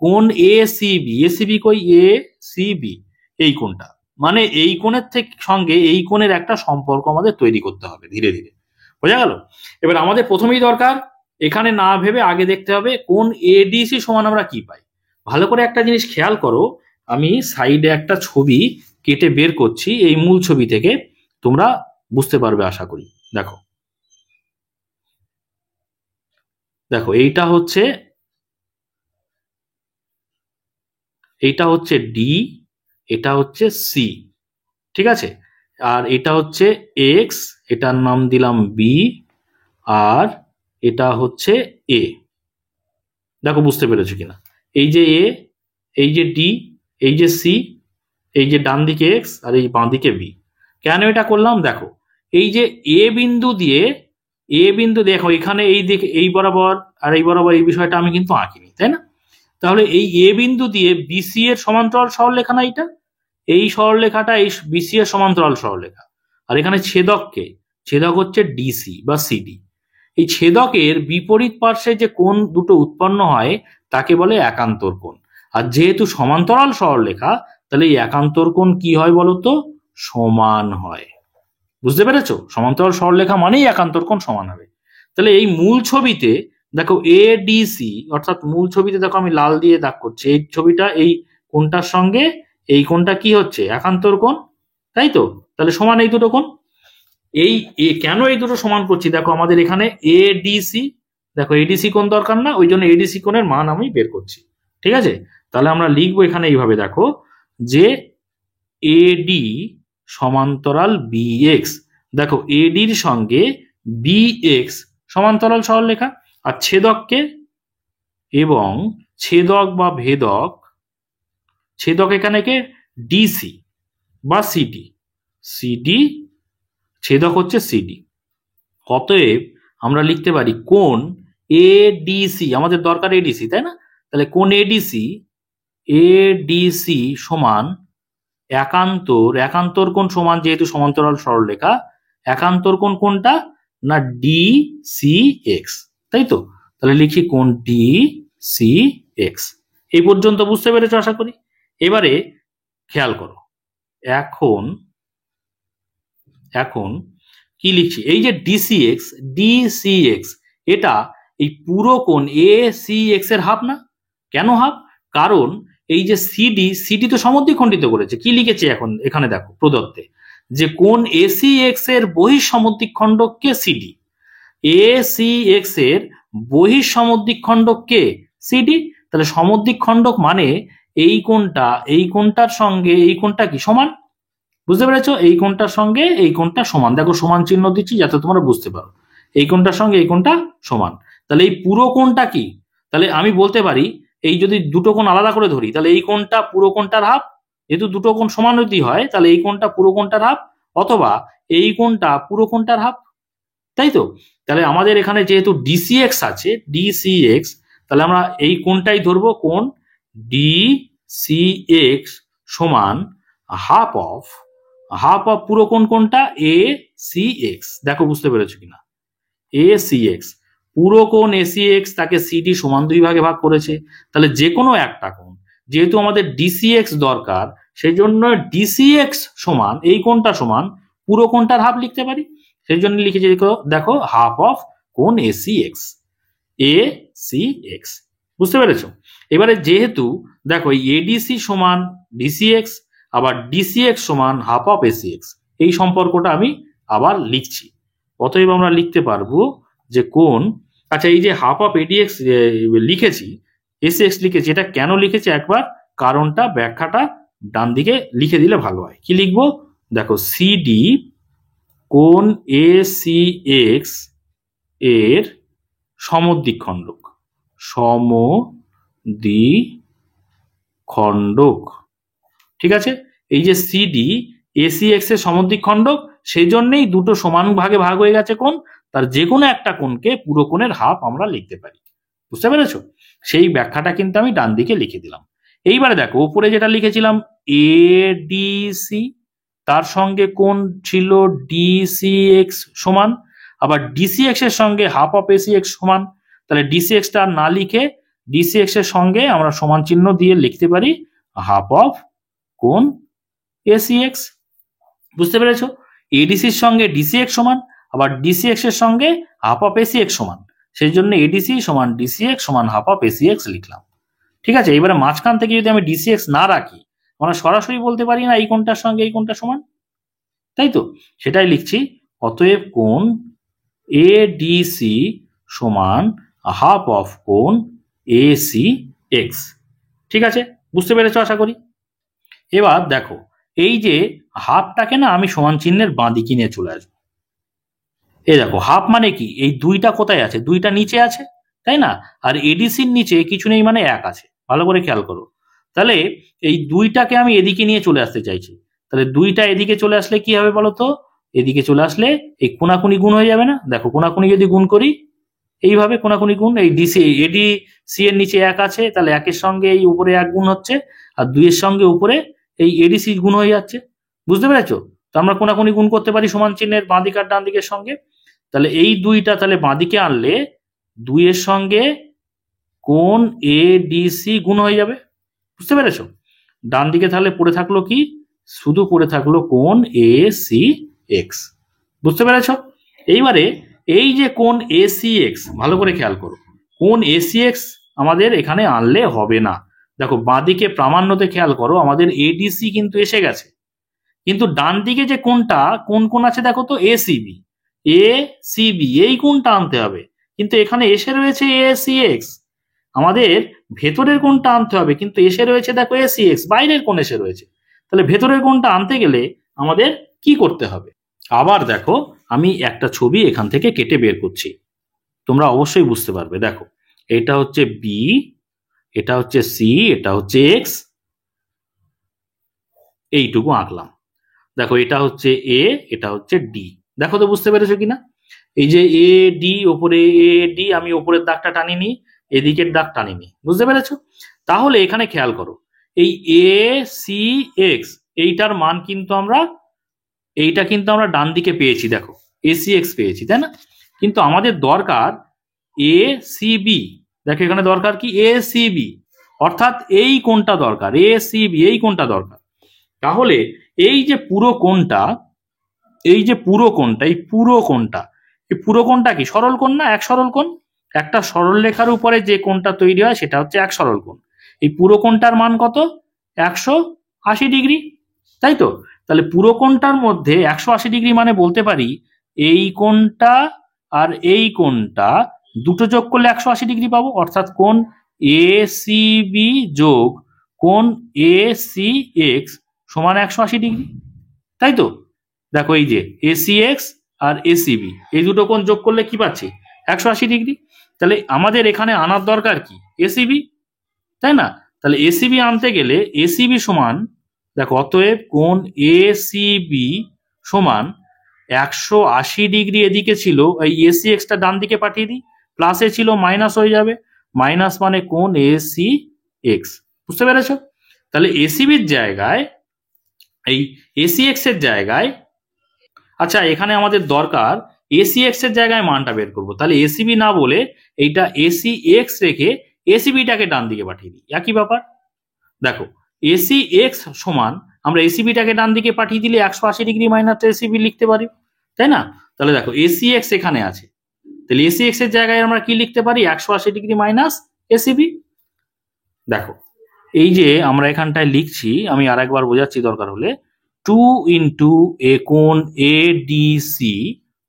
কোণ এসিবি। এসিবি কই? এসিবি, এই কোণটা, মানে এই কোণের সঙ্গে এই কোণের একটা সম্পর্ক আমাদের তৈরি করতে হবে ধীরে ধীরে। বোঝা গেল? এবার আমাদের প্রথমেই দরকার, এখানে না ভেবে আগে দেখতে হবে কোণ এডিসি সমান আমরা কি পাই। ভালো করে একটা জিনিস খেয়াল করো, আমি সাইডে একটা ছবি কেটে বের করছি, এই মূল ছবি থেকে তোমরা বুঝতে পারবে আশা করি। দেখো দেখো এইটা হচ্ছে ডি, এটা হচ্ছে সি, ঠিক আছে? আর এটা হচ্ছে এক্স, এটার নাম দিলাম বি, আর এটা হচ্ছে এ। দেখো বুঝতে পেরেছো কিনা? এই যে এ, এই যে ডি, এই যে সি, এই যে ডান দিকে এক্স আর এই বাঁ দিকে বি। কেন এটা করলাম? দেখো এই যে এ বিন্দু, দেখো এখানে এই দিকে এই বরাবর আর এই বরাবর এই বিষয়টা আমি কিন্তু আঁকিনি, তাই না? তাহলে এই এ বিন্দু দিয়ে বিসি এর সমান্তরাল সরলরেখা না এটা, এই সরলরেখাটা এই বিসি এর সমান্তরাল সরলরেখা। আর এখানে ছেদক হচ্ছে ডিসি বা সিডি। এই ছেদকের বিপরীত পার্শ্বে যে কোণ দুটো উৎপন্ন হয় তাকে বলে একান্তর কোণ। আর যেহেতু সমান্তরাল সরলরেখা, তাহলে এই একান্তর কোণ কি হয় বলতো? সমান হয়। বুঝতে পেরেছো? সমান্তরাল সরলরেখা মানেই একান্তর কোণ সমান হবে। তাহলে এই মূল ছবিতে দেখো এডিসি, অর্থাৎ মূল ছবিতে দেখো আমি লাল দিয়ে দাগ করছি, এই ছবিটা এই কোণটার সঙ্গে এই কোণটা কি হচ্ছে? একান্তর কোণ, তাই তো? তাহলে সমান এই দুটো কোণ। এই কেন এই দুটো সমান করছি, দেখো আমাদের এখানে এডিসি, দেখো এডিসি কোণ দরকার না, ওই জন্য এডিসি কোণের মান আমি বের করছি। ঠিক আছে, তাহলে আমরা লিখবো এখানে এইভাবে, দেখো যে এডি সমান্তরাল বিএক্স, দেখো এডির সঙ্গে বিএক্স সমান্তরাল সরলরেখা, আর ছেদককে এবং ছেদক বা ভেদক, ছেদক এখানে কে ডিসি বা সিডি, সিডি ছেদক হচ্ছে সিডি। অতএব আমরা লিখতে পারি কোণ এডিসি, আমাদের দরকার এডিসি, তাই না? তাহলে কোণ এডিসি, এডিসি সমান একান্তর, একান্তর কোণ সমান যেহেতু সমান্তরাল সরলরেখা, একান্তর কোণ কোনটা না ডি সি এক্স, তাই তো? তাহলে লিখি কোণ ডি সি এক্স। এই পর্যন্ত বুঝতে পেরেছো আশা করি। এবারে খেয়াল করো, এখন এখন কি লিখছি, এই যে ডিসিএক্স, ডিসিএক্স এটা এই পুরো কোণ এ সি এক্স এর হাফ না? কেন হাফ? কারণ এই যে সিডি, সিডি তো সমদ্বিখণ্ডিত করেছে, কি লিখেছে এখন এখানে দেখো প্রদত্তে, যে কোণ এসি এক্স এর বহিঃসমদ্বিখণ্ডক কে সিডি, এসি এক্স এর বহিঃসমদ্বিখণ্ডক কে সিডি। তাহলে সমদ্বিখণ্ডক মানে এই কোণটা, এই কোণটার সঙ্গে এই কোণটা কি সমান, বুঝতে পেরেছো? এই কোণটার সঙ্গে এই কোণটা সমান, দেখো সমান চিহ্ন দিচ্ছি যাতে তোমরা বুঝতে পারো, এই কোণটার সঙ্গে এই কোণটা সমান। তাহলে এই পুরো কোণটা কি, তাহলে আমি বলতে পারি এই যদি দুটো কোণ আলাদা করে ধরি, তাহলে এই কোণটা পুরো কোণটার হাফ, যেহেতু দুটো কোণ সমান যদি হয় তাহলে এই কোণটা পুরো কোণটার হাফ, অথবা এই কোণটা পুরো কোণটার হাফ, তাই তো? তাহলে আমাদের এখানে যেহেতু ডিসিএক্স আছে, ডিসিএক্স, তাহলে আমরা এই কোণটাই ধরবো, কোণ ডিসিএক্স সমান হাফ অফ, হাফ অফ পুরো কোণ কোনটা এ সি এক্স, দেখো বুঝতে পেরেছো কিনা, এ সি এক্স পুরো কোণ এ সি এক্স, তাকে সিডি সমান দুই ভাগে ভাগ করেছে, তাহলে যে কোনো একটা কোণ, যেহেতু আমাদের ডিসিএক্স দরকার সেই জন্য ডিসিএক্স সমান এই কোণটা সমান পুরো কোণটার হাফ লিখতে পারি, সেই জন্য লিখেছি দেখো হাফ অফ কোণ A C X, A C X, বুঝতে পেরেছো? এবারে যেহেতু দেখো এডিসি সমান ডিসিএক্স, আবার ডিসিএক্স সমান হাফ অফ এসিএক্স, এই সম্পর্কটা আমি আবার লিখছি। অতএব আমরা লিখতে পারবো যে কোণ, আচ্ছা এই যে হাফ অফ এডিএক্স লিখেছি, এসিএক্স লিখেছি, এটা কেন লিখেছি একবার কারণটা, ব্যাখ্যাটা ডান দিকে লিখে দিলে ভালো হয়। কি লিখবো, দেখো সিডি কোণ এ সি এক্স এর সমদ্বিখণ্ডক, সমদ্বিখণ্ডক, ঠিক আছে? এই যে সিডি এসি এক্স এর সমদ্বিখণ্ডক, সেই জন্যই দুটো সমান ভাগে ভাগ হয়ে গেছে কোণ, তার যে কোনো একটা কোণকে পুরো কোণের হাফ আমরা লিখতে পারি, বুঝতে পেরেছো? সেই ব্যাখ্যাটা কিন্তু আমি ডান দিকে লিখে দিলাম। এইবারে দেখো উপরে যেটা লিখেছিলাম এডিসি, তার সঙ্গে কোণ ছিল ডিসিএক্স সমান, আবার ডিসিএক্স এর সঙ্গে হাফ অফ এসিএক্স সমান, তাহলে ডিসিএক্স টা না লিখে ডিসিএক্স এর সঙ্গে আমরা সমান চিহ্ন দিয়ে লিখতে পারি হাফ অফ কোণ এসিএক্স, বুঝতে পেরেছো? এডিসির সঙ্গে ডিসিএক্স সমান, আবার ডিসিএক্স এর সঙ্গে হাফ অফ এসিএক্স সমান, সেই জন্য এডিসি সমান ডিসিএক্স সমান হাফ অফ এসিএক্স লিখলাম। ঠিক আছে, এবারে মাঝখান থেকে যদি আমি ডিসিএক্স না রাখি, আমরা সরাসরি বলতে পারি না এই কোণটার সঙ্গে এই কোণটা সমান, তাই তো? সেটাই লিখছি, অতএব কোণ এডিসি সমান হাফ অফ কোণ এসি এক্স। ঠিক আছে, বুঝতে পেরেছো আশা করি। এবার দেখো এই যে হাফটাকে না আমি সমান চিহ্নের বাঁ দিকে নিয়ে চলে আসবো। এই দেখো হাফ মানে কি, এই দুইটা কোথায় আছে, দুইটা নিচে আছে, তাই না? আর এডিসির নিচে কিছু নেই মানে এক আছে, ভালো করে খেয়াল করো। তাহলে এই দুইটাকে আমি এদিকে নিয়ে চলে আসতে চাইছি, তাহলে দুইটা এদিকে চলে আসলে কি হবে বলতো, এদিকে চলে আসলে এই কোনাকুনি গুণ হয়ে যাবে না? দেখো কোনাকুনি যদি গুণ করি, এইভাবে কোনাকুনি গুণ, এই ডিসি এডি সি এর নিচে এক আছে, তাহলে একের সঙ্গে এই উপরে এক গুণ হচ্ছে, আর দুইয়ের সঙ্গে উপরে এই এডিসি গুণ হয়ে যাচ্ছে, বুঝতে পেরেছো? তো আমরা কোনাকুনি গুণ করতে পারি সমান চিহ্নের বাঁ দিক আর ডান দিকের সঙ্গে, তাহলে এই দুইটা তাহলে বাঁদিকে আনলে দুইয়ের সঙ্গে কোণ এডিসি গুণ হয়ে যাবে, বুঝতে পেরেছো? ডান দিকে তাহলে পড়ে থাকলো কি, শুধু পড়ে থাকলো কোণ এ সি এক্স, বুঝতে পেরেছো? এইবারে এই যে কোণ এ সি এক্স, ভালো করে খেয়াল করো, কোণ এ সি এক্স আমাদের এখানে আনলে হবে না। দেখো বাঁদিকে প্রামাণ্যতে খেয়াল করো, আমাদের এডিসি কিন্তু এসে গেছে, কিন্তু ডান দিকে যে কোণটা কোন কোণ আছে দেখো তো, এসিবি। এসিবি এই কোণটা আনতে হবে, কিন্তু এখানে এসে রয়েছে এসিএক্স। আমাদের ভেতরের কোণটা আনতে হবে, কিন্তু এসে রয়েছে দেখো এসিএক্স, বাইরের কোণ এসে রয়েছে। তাহলে ভেতরের কোণটা আনতে গেলে আমাদের কি করতে হবে? আবার দেখো, আমি একটা ছবি এখান থেকে কেটে বের করছি, তোমরা অবশ্যই বুঝতে পারবে। দেখো, এটা হচ্ছে বি, এটা হচ্ছে সি, এটা হচ্ছে এক্স, এইটুকু আঁকলাম। দেখো, এটা হচ্ছে এ, এটা হচ্ছে ডি। দেখো তো বুঝতে পেরেছো কিনা? এই যে এ ডি, ওপরে এ ডি, আমি ওপরের দাগটা টানিনি, এদিকের দাগ টানিনি, বুঝতে পেরেছো? তাহলে এখানে খেয়াল করো, এই এ সি এক্স এইটার মান কিন্তু আমরা, এইটা কিন্তু আমরা ডান দিকে পেয়েছি, দেখো এসি এক্স পেয়েছি, তাই না? কিন্তু আমাদের দরকার এ সি বি। দেখো এখানে দরকার কি, এ সি বি, অর্থাৎ এই কোণটা দরকার, এ সি বি এই কোণটা দরকার। তাহলে এই যে পুরো কোণটা, এই যে পুরো কোণটা, এই পুরো কোণটা, এই পুরো কোণটা কি সরল কোণ না? এক সরল কোণ। একটা সরল রেখার উপরে যে কোণটা তৈরি হয় সেটা হচ্ছে এক সরল কোণ। এই পুরো কোণটার মান কত? 180 ডিগ্রি, তাই তো? তাহলে পুরো কোণটার মধ্যে 180 ডিগ্রি মানে বলতে পারি এই কোণটা আর এই কোণটা দুটো যোগ করলে 180 ডিগ্রি পাবো, অর্থাৎ কোণ এ সি বি যোগ কোণ এ সি এক্স সমান 180 ডিগ্রি, তাই তো? দেখো, এই যে এসিএক্স আর এসিবি এই দুটো কোণ যোগ করলে কি পাচ্ছি? 180 ডিগ্রি। তাহলে আমাদের এখানে আনার দরকার কি? এসিবি, তাই না? তাহলে এসিবি আনতে গেলে এসিবি সমান, দেখো অতএব কোণ এসিবি সমান 180 ডিগ্রি এদিকে ছিল, এই এসি এক্সটা ডান দিকে পাঠিয়ে দিই, প্লাসে ছিল মাইনাস হয়ে যাবে, মাইনাস মানে কোণ এসি এক্স। বুঝতে পেরেছ? তাহলে এসিবির জায়গায়, এই এসি এক্স এর জায়গায়, আচ্ছা এখানে আমাদের দরকার এসি এক্স এর জায়গায় মানটা বের করবো। তাহলে এসিবি না বলে এইটা এসি এক্স রেখে এসিবিটাকে ডান দিকে পাঠিয়ে দিই, একই ব্যাপার। দেখো, এসি এক্স সমান, আমরা এসিবিটাকে ডান দিকে পাঠিয়ে দিলে 180 ডিগ্রি মাইনাস এসিবি লিখতে পারি, তাই না? তাহলে দেখো এসি এক্স এখানে আছে, তাহলে এসি এক্স এর জায়গায় আমরা কি লিখতে পারি? 180 ডিগ্রি মাইনাস এসিবি। দেখো, এই যে আমরা এখানটায় লিখছি, আমি আর একবার বোঝাচ্ছি দরকার হলে, 2 ইন্টু এ কোণ এ ডি সি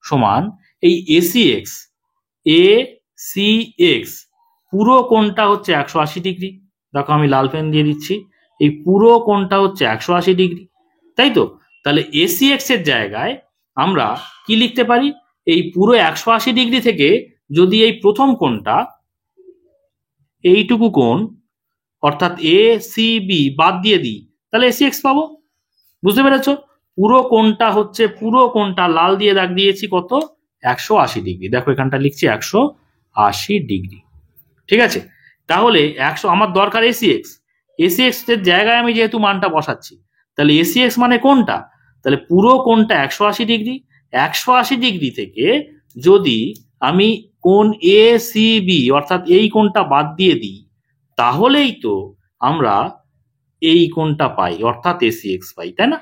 সমান এই A C X, A C X পুরো কোণটা হচ্ছে 180 ডিগ্রি। দেখো আমি লাল পেন দিয়ে দিচ্ছি, এই পুরো কোণটা হচ্ছে 180 ডিগ্রি, তাই তো? তাহলে এসি এক্স এর জায়গায় আমরা কি লিখতে পারি? এই পুরো 180 ডিগ্রি থেকে যদি এই প্রথম কোণটা, এইটুকু কোণ অর্থাৎ এ সি বি বাদ দিয়ে দিই, তাহলে এসি এক্স পাবো। বুঝতে পেরেছো? পুরো কোণটা হচ্ছে, পুরো কোণটা লাল দিয়ে দাগ দিয়েছি কত? 180 ডিগ্রি। দেখো এখানটা লিখছি 180 ডিগ্রি, ঠিক আছে? তাহলে আমার দরকার এসি এক্স, এসি এক্স এর জায়গায় আমি যেহেতু মানটা বসাচ্ছি, তাহলে এসি এক্স মানে কোনটা? তাহলে পুরো কোণটা 180 ডিগ্রি, 180 ডিগ্রি থেকে যদি আমি কোণ এ সি বি অর্থাৎ এই কোণটা বাদ দিয়ে দিই, তাহলেই তো আমরা এই কোণটা পাই, অর্থাৎ এসি এক্স পাই, তাই না?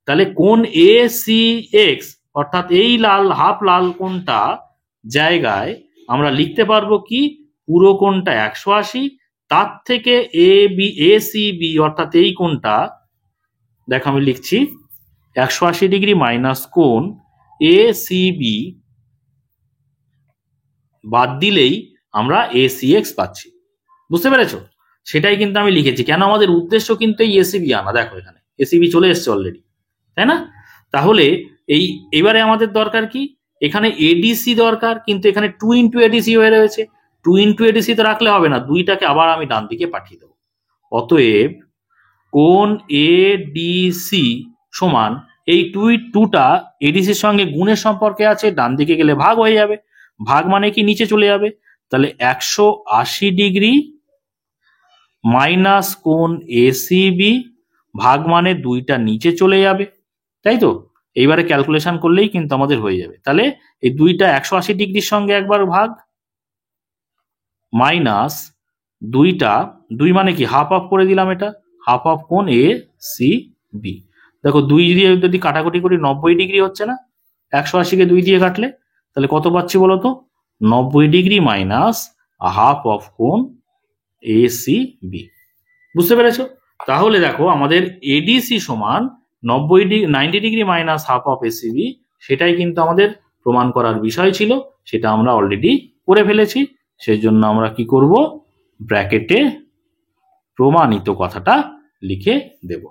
তাহলে কোণ এ সি এক্স অর্থাৎ এই লাল হাফ লাল কোণটা জায়গায় আমরা লিখতে পারবো কি? পুরো কোণটা 180, তার থেকে এ সি বি অর্থাৎ এই কোণটা, দেখো আমি লিখছি 180 ডিগ্রি মাইনাস কোণ এ সি বি বাদ দিলেই আমরা এ সি এক্স পাচ্ছি। বুঝতে পেরেছো? সেটাই কিন্তু আমি লিখেছি, কেন আমাদের উদ্দেশ্য কিন্তু এই এসিবি আনা। দেখো এখানে এসিবি চলে এসছে অলরেডি, তাই না? তাহলে এবারে আমাদের দরকার কি? এখানে এডিসি দরকার, কিন্তু এখানে 2 ইন্টু এডিসি হয়ে রয়েছে, 2 ইন্টু এডিসি তো রাখলে হবে না, দুইটাকে আবার আমি ডান দিকে পাঠিয়ে দেবো। অতএব কোণ এডিসি সমান, এই টুটা এডিসির সঙ্গে গুণের সম্পর্কে আছে, ডান দিকে গেলে ভাগ হয়ে যাবে, ভাগ মানে কি নিচে চলে যাবে, তাহলে 180 ডিগ্রি মাইনাস কোণ এসিবি ভাগ মানে দুইটা নিচে চলে যাবে, তাই তো? এইবারে ক্যালকুলেশন করলেই কিন্তু আমাদের হয়ে যাবে। তাহলে এই দুইটা 180 ডিগ্রির সঙ্গে একবার ভাগ, মাইনাস দুইটা, দুই মানে কি হাফ অফ করে দিলাম, এটা হাফ অফ কোণ এ সি বি। দেখো 2 দিয়ে যদি কাটাকুটি করি 90 ডিগ্রি হচ্ছে না? 180কে 2 দিয়ে কাটলে তাহলে কত পাচ্ছি বলতো? 90 ডিগ্রি মাইনাস হাফ অফ কোণ এ সি বি। বুঝতে পেরেছো? তাহলে দেখো আমাদের এডিসি সমান 90 degree minus half of ACB, সেটাই কিন্তু আমাদের প্রমাণ করার বিষয় ছিল, সেটা আমরা অলরেডি করে ফেলেছি। সেই জন্য আমরা কি করব, ব্র্যাকেটে প্রমাণিত কথাটা লিখে দেব।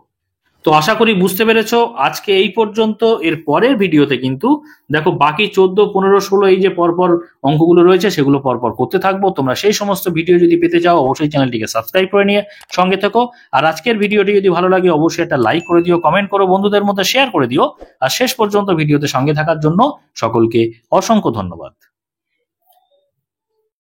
তো আশা করি বুঝতে পেরেছো। আজকে এই পর্যন্ত। এর পরের ভিডিওতে কিন্তু দেখো বাকি 14, 15, 16 এই যে পরপর অঙ্কগুলো রয়েছে সেগুলো পরপর করতে থাকবো। তোমরা সেই সমস্ত ভিডিও যদি পেতে চাও অবশ্যই চ্যানেলটিকে সাবস্ক্রাইব করে নিয়ে সঙ্গে থেকো। আর আজকের ভিডিওটি যদি ভালো লাগে অবশ্যই একটা লাইক করে দিও, কমেন্ট করো, বন্ধুদের মধ্যে শেয়ার করে দিও। আর শেষ পর্যন্ত ভিডিওতে সঙ্গে থাকার জন্য সকলকে অসংখ্য ধন্যবাদ।